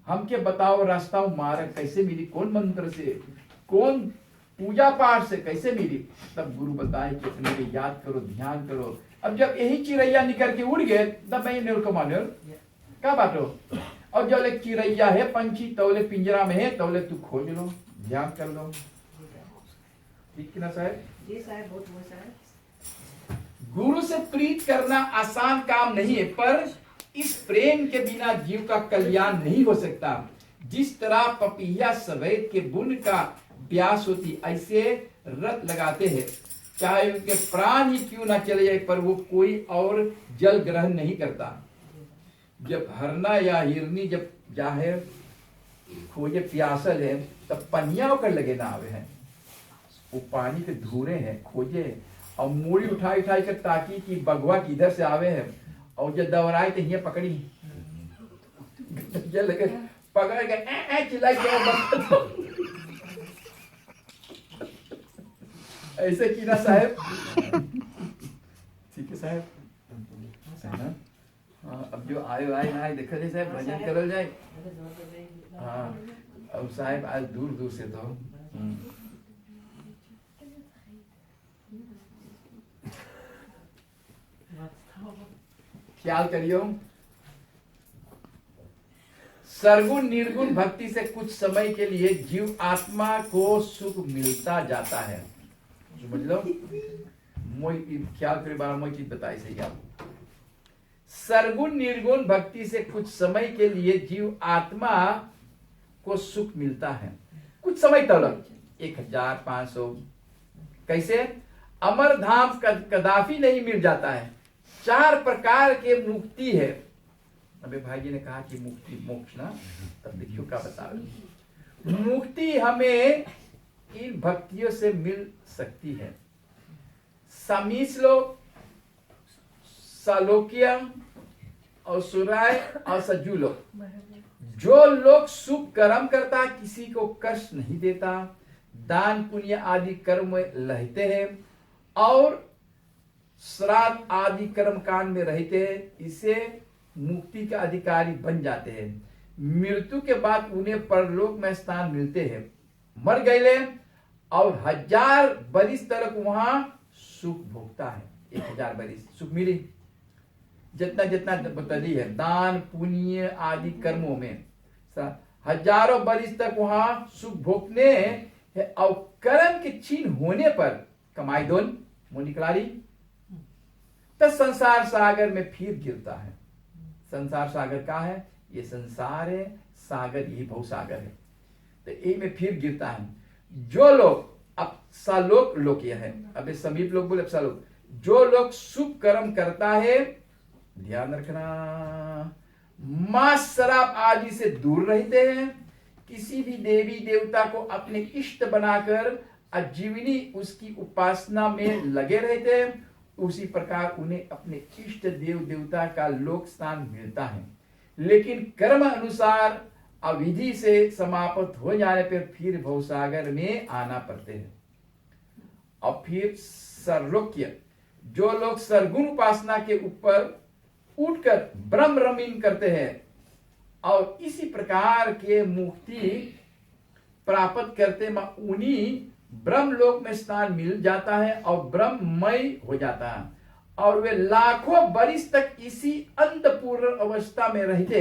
हमके बताओ रास्ता मार्ग कैसे मिली, कौन मंत्र से, कौन पूजा पाठ से कैसे मिली। तब गुरु बताए कि अपने को याद करो, ध्यान करो। अब जब यही चिड़ैया निकल के उड़ गए तब मैं नेल को मानो क्या बात हो। और जब एक चिड़ैया है, पंछी तौले पिंजरा में है, तौले तू खोज लो, ध्यान कर लो। ठीक ना साहब?
जी साहब, बहुत बहुत साहब।
गुरु से प्रीत करना आसान काम नहीं है, पर इस प्रेम के बिना जीव का कल्याण नहीं हो सकता। जिस तरह पपीहा सफेद के बुन का प्यास होती, ऐसे रत लगाते हैं, चाहे उनके प्राण ही क्यों ना चले जाए, पर वो कोई और जल ग्रहण नहीं करता। जब हरना या हिरनी जब जाहे खोजे प्यासल है तब पनिया होकर लगे ना आवे हैं, वो पानी के धूरे हैं खोजे और मूड़ी उठाई उठाई कर ताकि कि बगवा किधर से आवे है, और जब दौड़ाए तो ये पकड़ी ये लगे पकड़ के चिल्लाई के ऐसे की ना साहब। ठीक है साहब, है ना? हाँ, अब जो आए आए ना आए देखा जाए साहब, भजन करल जाए। हाँ, अब साहब आज दूर दूर से तो ख्याल करियो, सरगुण निर्गुण भक्ति से कुछ समय के लिए जीव आत्मा को सुख मिलता जाता है। समझ लो, मोई ख्याल करे बारा मोई चीज बताई सही आपको। सरगुण निर्गुण भक्ति से कुछ समय के लिए जीव आत्मा को सुख मिलता है, कुछ समय तक 1500। कैसे? अमर धाम कदापि नहीं मिल जाता है। 4 प्रकार के मुक्ति है। अबे भाई जी ने कहा कि मुक्ति मोक्ष ना, तब देखियो क्या बता रहे। मुक्ति हमें इन भक्तियों से मिल सकती है। समीश्लोक, सालोक्य और सुराय और सज्जुलोक। जो लोग शुभ कर्म करता, किसी को कष्ट नहीं देता, दान पुण्य आदि कर्म में रहते हैं और श्राद्ध आदि कर्म कांड में रहते हैं, इसे मुक्ति का अधिकारी बन जाते हैं। मृत्यु के बाद उन्हें परलोक में स्थान मिलते हैं। मर गए और 1000 बरिस तक वहां सुख भोगता है। 1000 बरिस सुख मिली, जितना जितना बतली है दान पुण्य आदि कर्मों में, हजारों बरिस तक वहां सुख भोगने है। और कर्म के छीन होने पर कमाई दोन मोनिकलारी तो संसार सागर में फिर गिरता है। संसार सागर का है? ये संसार है, सागर यही भव सागर है, तो ये में फिर गिरता है। जो लोग अब सालोक लोक यह है, अबे समीप लोग बोले सालोक, जो लोग शुभ कर्म करता है, ध्यान रखना, मांस शराब आदि से दूर रहते हैं, किसी भी देवी देवता को अपने इष्ट बनाकर आजीवनी उसकी उपासना में लगे रहते हैं, उसी प्रकार उन्हें अपने इष्ट देव देवता का लोक स्थान मिलता है। लेकिन कर्म अनुसार अविधि से समाप्त हो जाने पर फिर भवसागर में आना पड़ते हैं। और फिर सर्लोक्य, जो लोग सरगुण उपासना के ऊपर उठकर ब्रह्म रमीन करते हैं और इसी प्रकार के मुक्ति प्राप्त करते, उन्हीं ब्रह्म लोक में स्थान मिल जाता है और ब्रह्ममय हो जाता है, और वे लाखों बरिस तक इसी अंतपूर्ण अवस्था में रहते।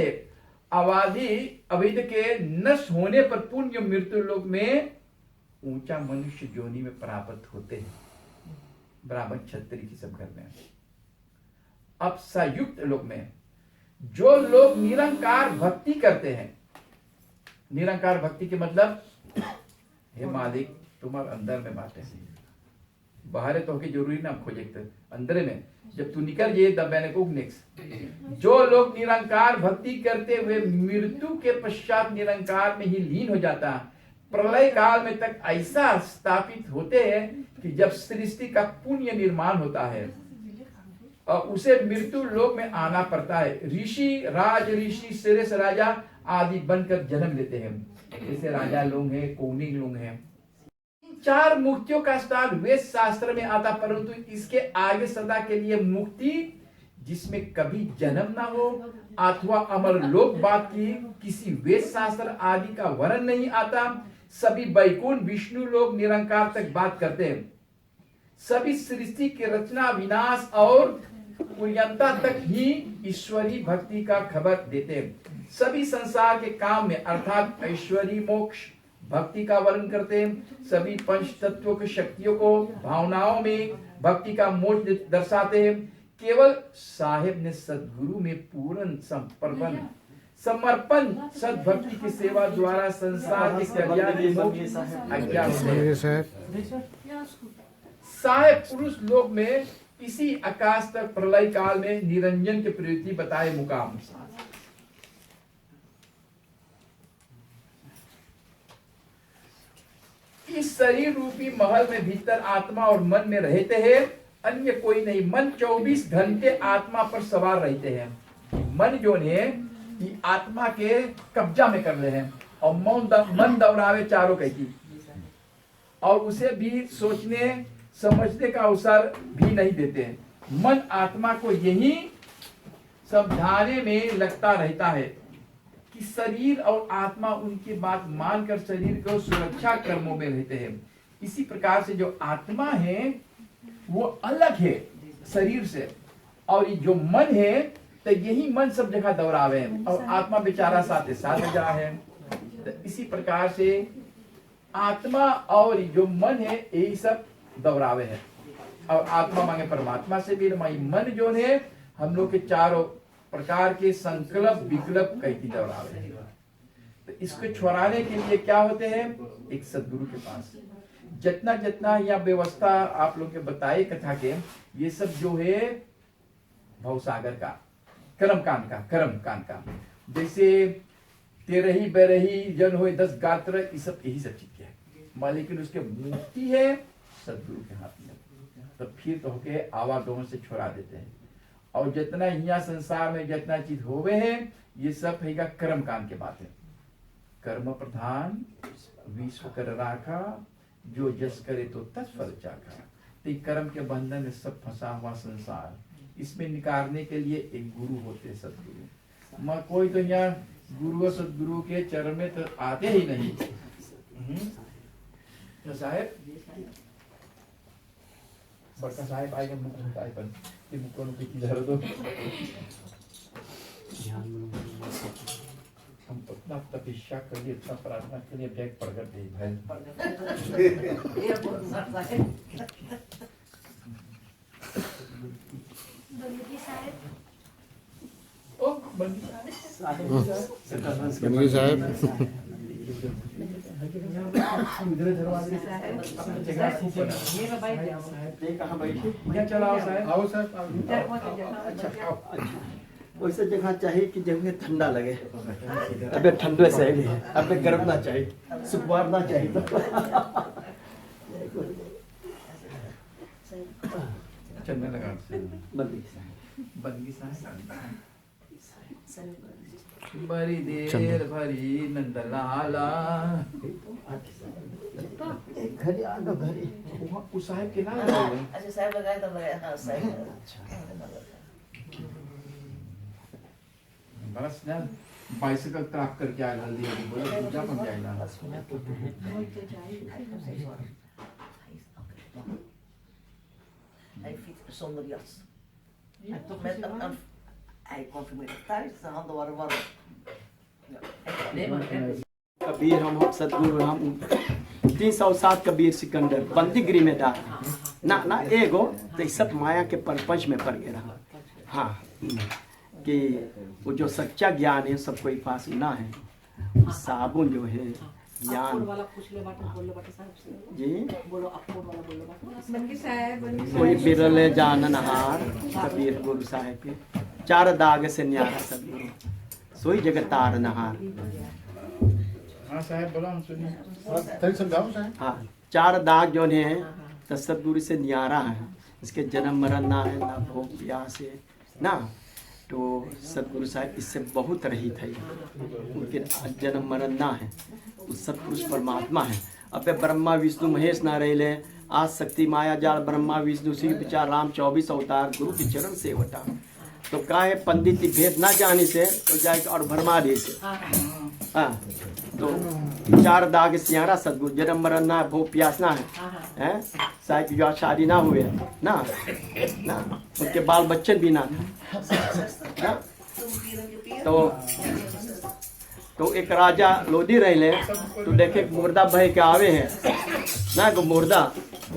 अविध के नष्ट होने पर पुण्य मृत्यु लोक में ऊंचा मनुष्य जोनि में प्राप्त होते हैं, ब्राह्मण क्षत्रिय की सब घर में। अब संयुक्त लोक में जो लोग निरंकार भक्ति करते हैं, निरंकार भक्ति के मतलब, हे मालिक तुम्हारे अंदर में बातें हैं, बाहर तो होके जरूरी ना खोजे, अंदर में जब तू निकल जाए तब मैंने को नेक्स्ट। जो लोग निरंकार भक्ति करते हुए मृत्यु के पश्चात निरंकार में ही लीन हो जाता, प्रलय काल में तक ऐसा स्थापित होते हैं कि जब सृष्टि का पुण्य निर्माण होता है और उसे मृत्यु लोक में आना पड़ता है। ऋषि, राज ऋषि, श्रेष्ठ राजा आदि बनकर जन्म लेते हैं, जैसे राजा लोग हैं, कौनिक लोग हैं। 4 मुक्तियों का स्थान वेद शास्त्र में आता, परंतु इसके आगे सदा के लिए मुक्ति जिसमें कभी जन्म ना हो अथवा अमर लोक बात की किसी वेद शास्त्र आदि का वर्णन नहीं आता। सभी वैकुंठ विष्णु लोग निरंकार तक बात करते हैं। सभी सृष्टि की रचना, विनाश और पुर्यंता तक ही ईश्वरी भक्ति का खबर देते हैं। सभी संसार के काम में अर्थात ऐश्वर्य मोक्ष भक्ति का वर्णन करते हैं। सभी पंच तत्वों की शक्तियों को भावनाओं में भक्ति का मोक्ष दर्शाते हैं। केवल साहेब ने सदगुरु में पूर्ण समर्पण सद्भक्ति की सेवा द्वारा संसार के कल्याण मोक्ष अज्ञान साहेब पुरुष लोक में इसी आकाश तक प्रलय काल में निरंजन के प्रवृत्ति बताए मुकाम। इस शरीर रूपी महल में भीतर आत्मा और मन में रहते हैं, अन्य कोई नहीं। मन 24 घंटे आत्मा पर सवार रहते हैं। मन जो है कि आत्मा के कब्जा में कर रहे हैं और मन दौड़ावे चारों कहती, और उसे भी सोचने समझने का अवसर भी नहीं देते हैं। मन आत्मा को यही समझाने में लगता रहता है कि शरीर और आत्मा उनकी बात मानकर शरीर को सुरक्षा कर्मों में रहते हैं। इसी प्रकार से जो आत्मा है वो अलग है शरीर से, और ये जो मन है तो यही मन सब जगह दौड़ावे है, और आत्मा बेचारा साथ साथ जा है। तो इसी प्रकार से आत्मा और जो मन है यही सब दौड़ावे है, और आत्मा मांगे परमात्मा से भी। मन जो है हम लोग के चारों प्रकार के संकल्प विकल्प कहती दौड़ावे है। तो इसको छुड़ाने के लिए क्या होते हैं, एक सदगुरु के पास जितना जितना यह व्यवस्था आप लोग के बताए कथा के, ये सब जो है भवसागर का कर्म कांड का जैसे तेरही बैरही जन हो 10 गात्र, ये सब यही सब चीज है। लेकिन उसके मुक्ति है सदगुरु के हाथ में, तो फिर तो होके आवागमन से छोड़ा देते हैं। और जितना यहाँ संसार में जितना चीज होवे है ये सब है कर्म कांड के बात है। कर्म प्रधान विश्व कर राखा, जो जस करे तो तत्फल चाखा। तो कर्म के बंधन में सब फंसा हुआ संसार, इसमें निकालने के लिए एक गुरु होते हैं, सदगुरु। मैं कोई तो यहाँ गुरु और सदगुरु के चरण में तो आते ही नहीं। तो साहेब बड़का साहेब आएगा मुख आए पर ये मुखों पे किधर दो हम उतना तपस्या कर लिए, इतना प्रार्थना के लिए बैग प्रकट दे भाई। ओ बंदी साहब
आओ साहब।
वैसे जगह चाहिए कि जगह ठंडा लगे। अबे ठंडे से अबे गर्म ना चाहिए, सुखवार ना चाहिए।
चलने लगा
बंदी
बड़ी देर भरी नंदलाला
घरी आ गो घरी।
उस साहब के नाम
अच्छा साहब लगाया तो लगाया। हाँ साहब
बस ना बाइसिकल क्राफ्ट करके आया हल्दी हल्दी बोला पूजा बन जाएगा।
hij fietst zonder jas. Hij komt vanmiddag thuis, zijn handen waren warm. Nee, maar
Kabir हम सदगुरु हम 307 कबीर सिकंदर बंदीगिरी में डाल ना एगो तो सब माया के परपंच में पड़ गया। हाँ कि वो जो सच्चा ज्ञान है सब कोई पास ना है। साबुन जो है ज्ञान जी कोई बिरल जाननहार कबीर गुरु साहेब के 4 दाग से न्यारा सदगुरु सोई जगत तार नहार।
हाँ साहब बोला हम सुनिए।
समझाओ साहब।
हाँ 4 दाग जो है तो सदगुरु से न्यारा है। इसके जन्म मरण ना है, ना भोग प्यास है ना। तो सदगुरु साहब इससे बहुत रहित है, उनके जन्म मरण ना है। वो सतपुरुष परमात्मा है। अब ब्रह्मा विष्णु महेश ना रहे आज शक्ति माया जाल ब्रह्मा विष्णु शिव विचार राम 24 अवतार गुरु के चरण से होता। तो का है पंडित भेद ना जाने से तो जाए और भरमा दे से। हाँ तो 4 दाग सियारा सदगुरु जन्म मरण ना भोग प्यास ना है साहब विवाह शादी ना हुए ना उनके बाल बच्चन भी ना था। तो एक राजा लोधी रहे तो देखे मुर्दा बह के आवे हैं ना को मुर्दा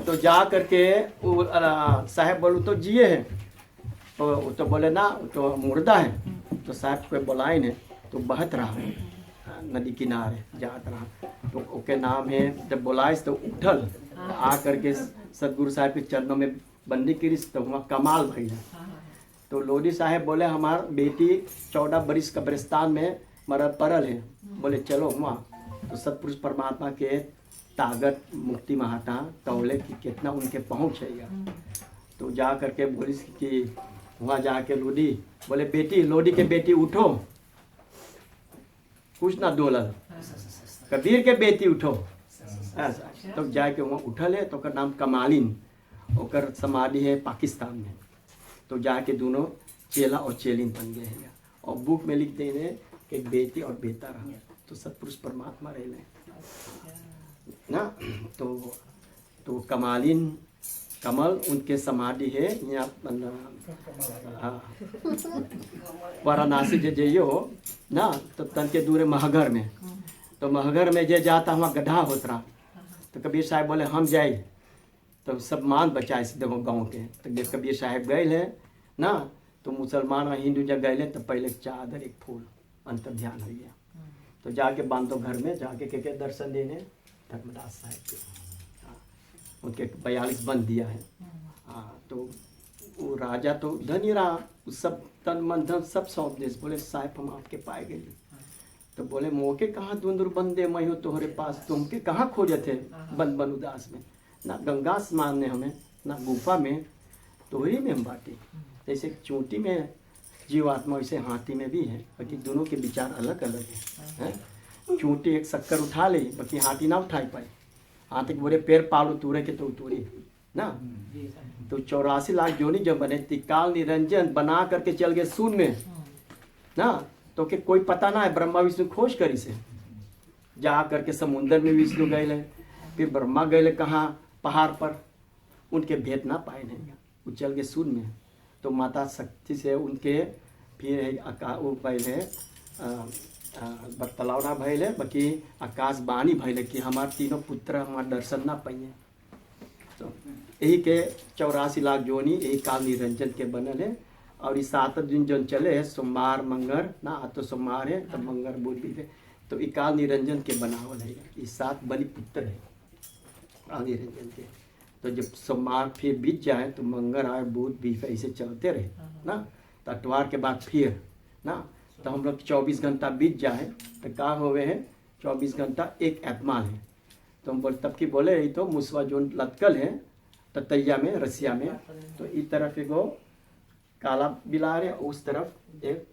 तो जा करके वो साहब बोलू तो जिए हैं तो बोले ना तो मुर्दा है। तो साहब को बुलाए ने तो बहत रहा नदी किनारे जात रहा तो उसके नाम है। जब बुलाए तो उठल आ करके सदगुरु साहब के चरणों में बंदी की तो वहाँ कमाल भई। तो लोधी साहब बोले हमार बेटी 14 बरिस कब्रिस्तान में मर परल है। बोले चलो वहाँ। तो सतपुरुष परमात्मा के ताकत मुक्ति महाता तौले की कितना उनके पहुँचेगा। तो जा करके बोली कि वहाँ जाके लोडी बोले बेटी, लोडी के बेटी उठो, कुछ ना डोलल, कबीर के बेटी उठो ऐसा। तो जाके वहाँ उठल है, तो ओकर नाम कमालिन, ओकर समाधि है पाकिस्तान में। तो जाके दोनों चेला और चेलिन बन गए हैं और बुक में लिख देने कि एक बेटी और बेटा रहा। तो सतपुरुष परमात्मा रहे ना। तो कमालिन कमल उनके समाधि है यहाँ वाराणसी जे जाइयो ना, तो तन के दूर महगर में। तो महगर में जे जाता वहाँ गड्ढा होता रहा। तो कबीर साहब बोले हम जाए, तो सब मान बचाए से देखो गाँव के। तो कबीर साहब गए हैं ना, तो मुसलमान और हिंदू जब गए तो पहले चादर एक फूल अंतर ध्यान हो गया। तो जाके बांधो घर में जाके के दर्शन देने धर्मदास साहब के, उनके 42 बंद दिया है। हाँ, तो वो राजा तो धनी रहा, सब तन मन धन सब सौंप दे। बोले साहब हम आपके पाए गए। तो बोले मोके कहाँ दुंदुर बंदे मैं हो तोहरे पास, तुमके कहाँ खोजे थे बंद बन उदास में, ना गंगा स्नान ने हमें, ना गुफा में, तोहरी में हम बाटे। जैसे चोटी में जीवात्मा वैसे हाथी में भी है, बाकी दोनों के विचार अलग अलग है। चोटी एक शक्कर उठा ले, बाकी हाथी ना उठा पाए। हाथी बोले पैर पालो तूरे के तो तूरे ना। तो 84 लाख जोनी जब बने, तिकाल निरंजन बना करके चल गए शून्य में ना। तो के कोई पता ना है, ब्रह्मा विष्णु खोज करी से जा करके समुद्र में विष्णु गए, फिर ब्रह्मा गए कहाँ पहाड़ पर, उनके भेद ना पाए नहीं, वो चल गए शून्य में। तो माता शक्ति से उनके फिर वो पहले बतलावना भैले, बाकी आकाशवाणी भैले कि हमारे तीनों पुत्र हमारे दर्शन ना पाइए। तो यही के 84 लाख जोनी यही काल निरंजन के बनल है। और इस 7 दिन जो चले है, सोमवार मंगर ना, तो सोमवार है तो मंगर बुध भी है, तो ये काल निरंजन के बनावल है। ये 7 बलि पुत्र है काल निरंजन के। तो जब सोमवार फिर बीत जाए तो मंगर आए बुध भी ऐसे चलते रहे ना। तो अटवार के बाद फिर ना, तो हम लोग 24 घंटा बीत जाए तो क्या हुए हैं, 24 घंटा एक एतमाल है। तो हम बोले तब की बोले यही तो मुसवा जो लटकल है ततैया में रसिया में, तो इस तरफ एगो काला बिलार है, उस तरफ एक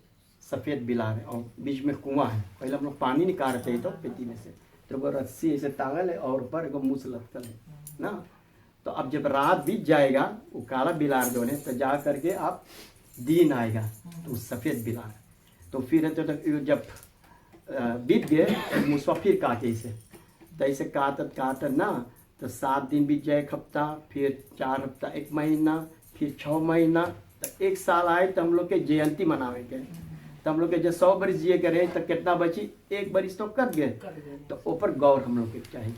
सफ़ेद बिलार है, और बीच में कुआं है। पहले हम लोग पानी निकालते हैं तो पेटी में से, तो वो रस्सी ऐसे टांगल है और ऊपर एगो मुस लटकल है ना। तो अब जब रात बीत जाएगा वो काला बिलार जो है, तो जा करके आप दिन आएगा तो सफ़ेद बिलार। तो फिर है तो जब बीत गए तो मुसवा फिर काटे इसे, तो ऐसे काटत ना, तो 7 दिन बीत जाए, 1 हफ्ता, फिर 4 हफ्ता, 1 महीना, फिर 6 महीना, तो 1 साल आए। तो हम लोग के जयंती मनावे के, तो हम लोग के जब 100 बरिस जिए के रहे तो कितना बची, 1 बरिस तो कर गए। तो ऊपर गौर हम लोग के चाहिए,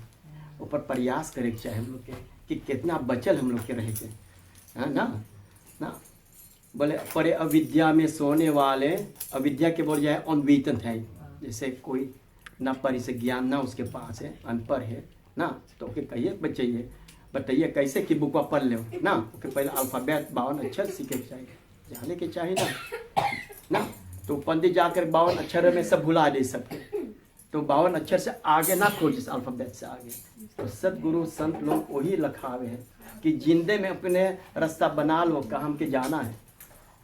ऊपर प्रयास करे के चाहिए हम लोग के कि कितना बचल हम लोग के रहे के, है ना। बोले परे अविद्या में सोने वाले, अविद्या के बोल जाए अनवीतन है, जैसे कोई ना परि से ज्ञान ना उसके पास है, अनपढ़ है ना। तो ओके कहिए बच्चे बताइए कैसे कि बुकवा पढ़ लो ना। ओके पहले अल्फ़ाबेट 52 अक्षर सीखे के चाहिए, जाने के चाहिए ना। तो पंडित जाकर 52 अक्षर में सब भुला दे सबके, तो 52 अक्षर से आगे ना खोजिए, अल्फ़ाबेट से आगे। तो सदगुरु संत लोग वही लखावे हैं कि जिंदे में अपने रास्ता बना लो, कहाँ के जाना है।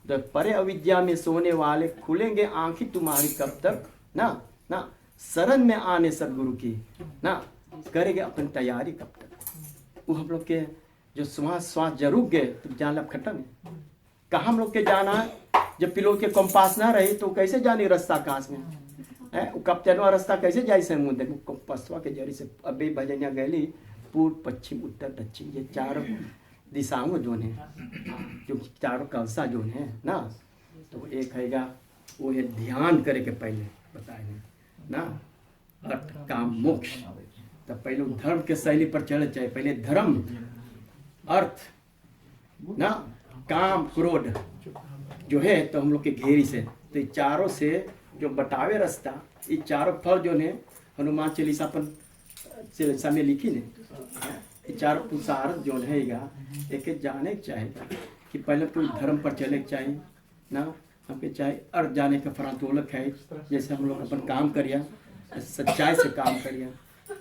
तो परे अविद्या में सोने वाले, खुलेंगे आंखें तुम्हारी कब तक ना। शरण में आने सदगुरु की ना, करेंगे अपनी तैयारी कब तक। वो हम लोग के जो श्वास जरूर गए तो जान लब खत्म है। कहाँ हम लोग के जाना है, जब पिलो के कंपास ना रही तो कैसे जाने रास्ता आकाश में है, कप्तानवा रास्ता कैसे जाए समुद्र में, कंपासवा के जरिए से। अभी भजनिया गैली पूर्व पश्चिम उत्तर दक्षिण, ये 4 दिशाओं जोन है, जो 4 कलसा जोन है ना। तो एक हैगा वो है ध्यान करे के पहले बताए ना, अर्थ काम मोक्ष। तो पहले धर्म के शैली पर चले चाहिए, पहले धर्म अर्थ ना काम क्रोध जो है, तो हम लोग के घेरी से, तो 4 से जो बतावे रास्ता, ये 4 फल जो है हनुमान चालीसा पर चालीसा में लिखी ने, ये 4 पुरुषार्थ जो है एक जाने के चाहिए कि पहले कोई धर्म पर चले के चाहिए ना। हमके चाहे अर्थ जाने का फरातोलक है, जैसे हम लोग अपन काम करिया सच्चाई से काम करिया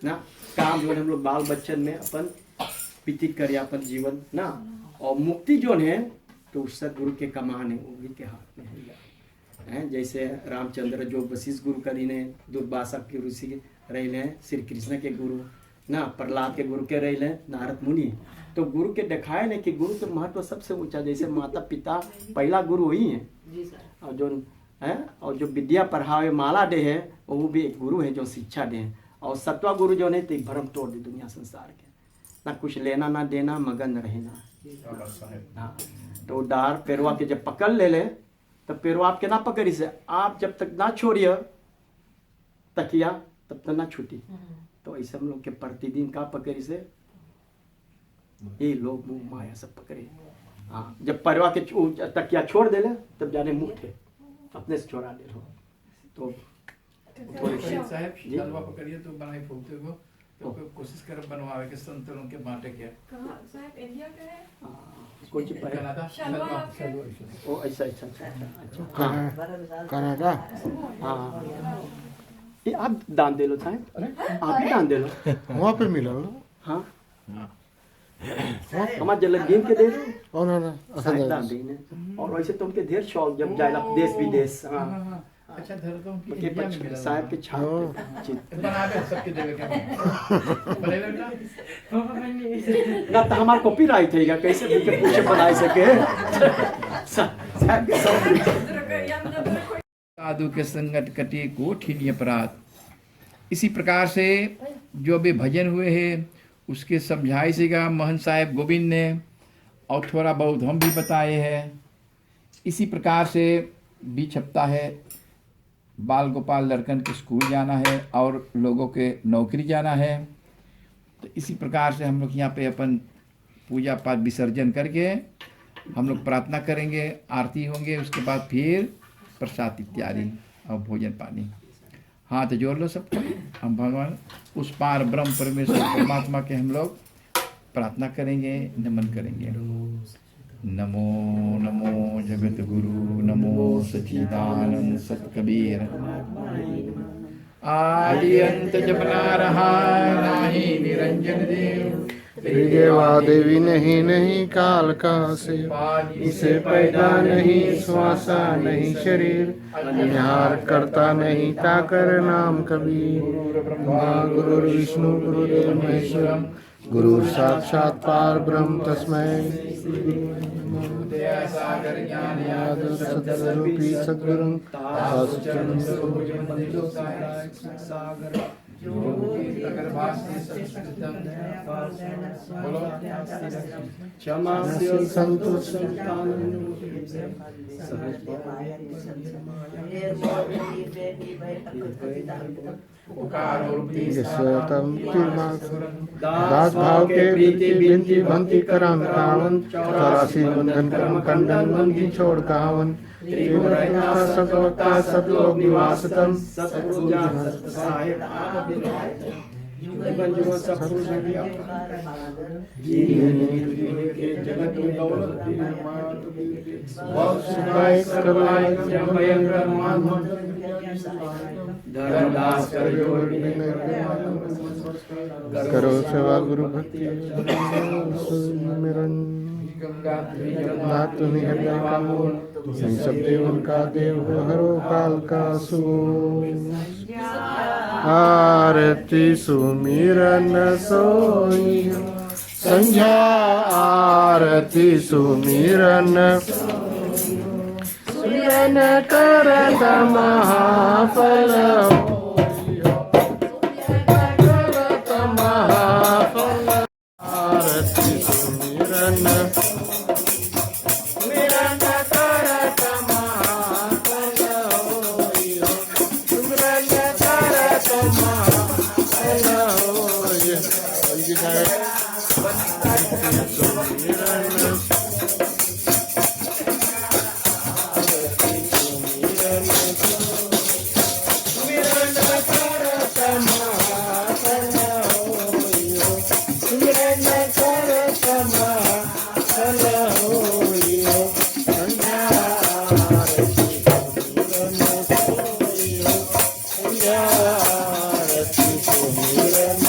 ना काम जो है हम लोग बाल बच्चन में अपन व्यतीत करें अपन जीवन ना, और मुक्ति जो है तो सदगुरु के कमान है, वो भी के हाथ में है। जैसे रामचंद्र जो वशिष्ठ गुरु करी ने, दुर्वासा के ऋषि रहे हैं, श्री कृष्ण के गुरु ना, प्रहलाद के गुरु के रहे हैं नारद मुनि। तो गुरु के दिखाए ने कि गुरु के महत्व सबसे ऊंचा, जैसे माता पिता पहला गुरु ही है, और जो है और जो विद्या पढ़ावे माला दे है वो भी एक गुरु है जो शिक्षा दे है। और सत्वा गुरु जो है तो एक भ्रम तोड़ दे दुनिया संसार के, ना कुछ लेना ना देना, मगन रहना। हाँ, तो डार पेरवा के जब पकड़ ले तो पेरवा आप के ना पकड़ी से, आप जब तक ना छोड़िए तकिया तब तक ना छूटी। तो ऐसे हम लोग के प्रतिदिन का पकड़ी से ये लोग मुंह माया सब पकड़े। हाँ, जब परवा के तकिया छोड़ दे तब जाने मुँह थे अपने से छोड़ा दे रहो। तो
साहब तलवा पकड़िए तो बनाई फूलते हो, तो कोशिश कर बनवावे के संतरों के बांटे के।
कहाँ साहब इंडिया का है?
कोई चीज पाया
कनाडा
ओ ऐसा अच्छा अच्छा अच्छा
कहाँ कनाडा?
हाँ, ये आप दान दे लो साहब, आप ही दान दे लो।
वहाँ पे मिला ना?
हाँ हमारे जल गिन के दे दो
ओ ना ना
साहब दान देने। और वैसे तो उनके ढेर शॉल जब जाएगा देश विदेश। हाँ
अच्छा धर दो कि
उनके
इंडिया में मिला
साहब के छाप
बना के सबके देवे के बनेगा ना।
ना तो हमारा कॉपीराइट है, कैसे भी के पूछे बना सके साहब के सब।
साधु के संगत कटे कोठिन अपराध। इसी प्रकार से जो भी भजन हुए हैं उसके समझाई सेगा महंत साहेब गोविंद ने, और थोड़ा बहुत हम भी बताए हैं। इसी प्रकार से बीच हफ्ता है, बाल गोपाल लड़कन के स्कूल जाना है और लोगों के नौकरी जाना है। तो इसी प्रकार से हम लोग यहाँ पे अपन पूजा पाठ विसर्जन करके हम लोग प्रार्थना करेंगे, आरती होंगे, उसके बाद फिर प्रसाद इत्यादि और भोजन पानी। हाथ जोड़ लो सबको, हम भगवान उस पार ब्रह्म परमेश्वर परमात्मा के हम लोग प्रार्थना करेंगे, नमन करेंगे। नमो नमो जगत गुरु, नमो सच्चिदानंद सत कबीर। आदि अंत जपना रहा नाही निरंजन देव,
देवा देवी नहीं नहीं काल का से, इसे पैदा नहीं श्वासा नहीं शरीर, निहार करता नहीं ताकर नाम कबीर। ब्रह्मा गुरु विष्णु गुरुदेव महेश्वरम, गुरु साक्षात पार ब्रह्म तस्मै
दया सागर ज्ञान याद
सद्स्वरूपी सद्गुरुं
सागर अगर भाषे संस्कृतम बोलो
क्षमा
संतोष दास भाव के प्रीति बिनती भंति करान कावन, 84 बंधन कर्म खंडन बंदी छोड़ कावन। सतवक्ता सतलोक निवासतम,
धर्मदास
करो सेवा गुरु भक्ति नाथ तुम्हें हृदय का मूल, तुम सब देवन का देव हो, हरो काल का सूर। आरती सुमिरन सोई संध्या, आरती सुमिरन सुमिरन करत महाफल, करत महाफल। आरती सुमिरन सुमिरन करत महाफल, सुमिरन करत महाफल। Thank you.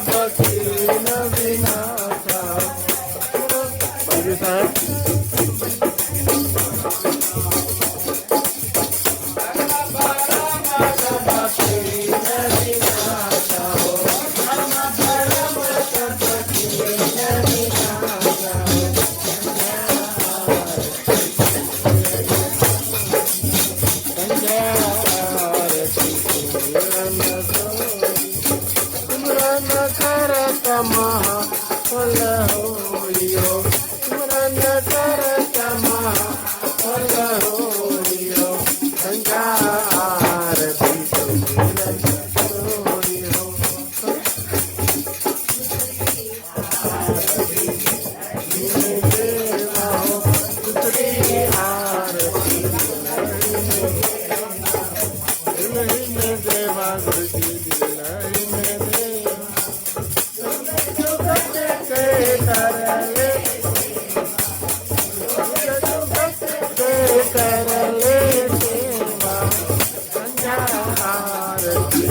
सर्वपति न विनाशा। बंदी साहब महाफल होइयो, स्मरण करत महाफल होइयो, गंगा आरती सुमिरन होइयो। देवा हो तुझरी आरती दिलहि में देवा गुरु जी दिलहि में देवा करले सेवा संध्या आरती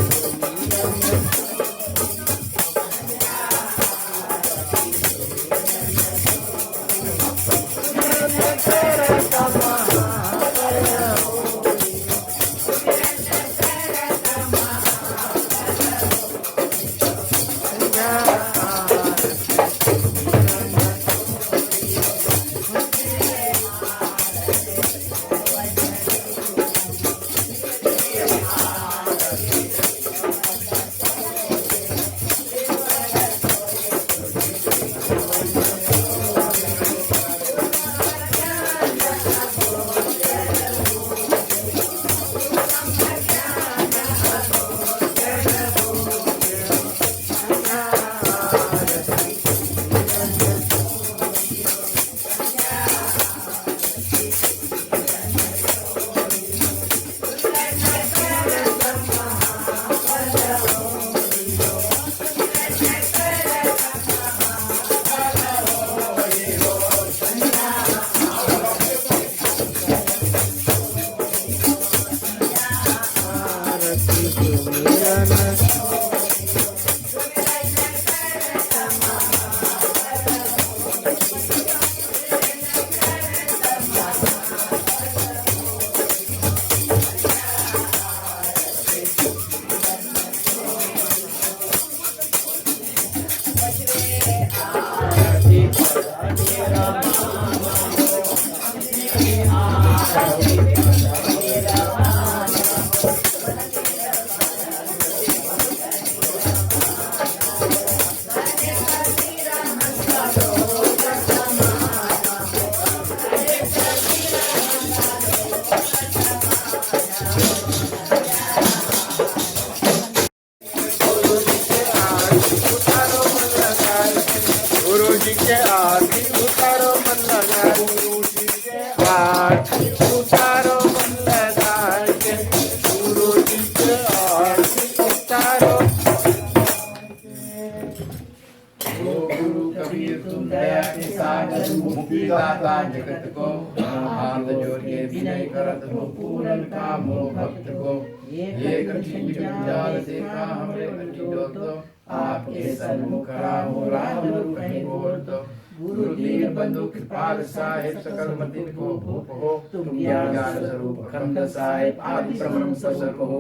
मुक्तिदाता जगत को, हाथ जोड़ के विनय करत हो पूरन काम हो भक्त को। ये कठिन युग जाल देखा हमरे कठिन दो, आपके सन्मुख राम राम रूप कहीं बोल दो। गुरु दीन बंधु कृपाल साहिब सकल मतिन को भूप हो, तुम ज्ञान स्वरूप खंड साहिब आदि ब्रह्म स्वरूप हो।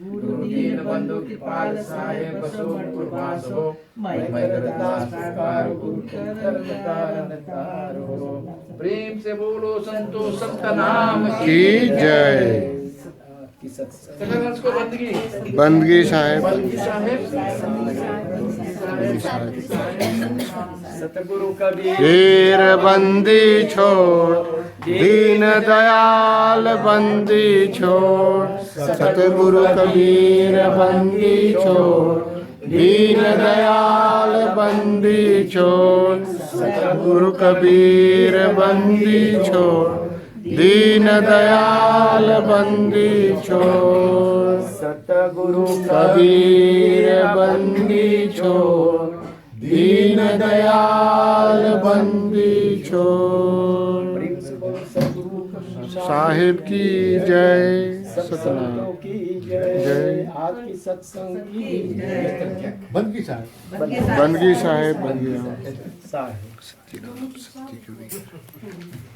गुरु दीन बंधु कृपाल साहिब बसो कुर्बास हो, मैं करता साकार गुरु करतारनतार हो। प्रेम से बोलो संतो संत नाम
की जय।
को बंदगी
बंदगी साहेब
सतगुरु कबीर
वीर बंदी छोड़, दीन दयाल बंदी छोड़। सतगुरु कबीर बंदी छोड़, दीन दयाल बंदी छोड़। सतगुरु कबीर बंदी छोड़, दीन दयाल बंदी छोड़।
सतगुरु
कबीर बंदी छोड़, दीन दयाल बंदी छोड़। साहिब की जय।
सत्संगों
सतनाम
की जय।
जय।
आज की सत्संग की जय।
बंदगी साहेब बंदगी साहेब बंदगी
साहेब
सत्य कबीर।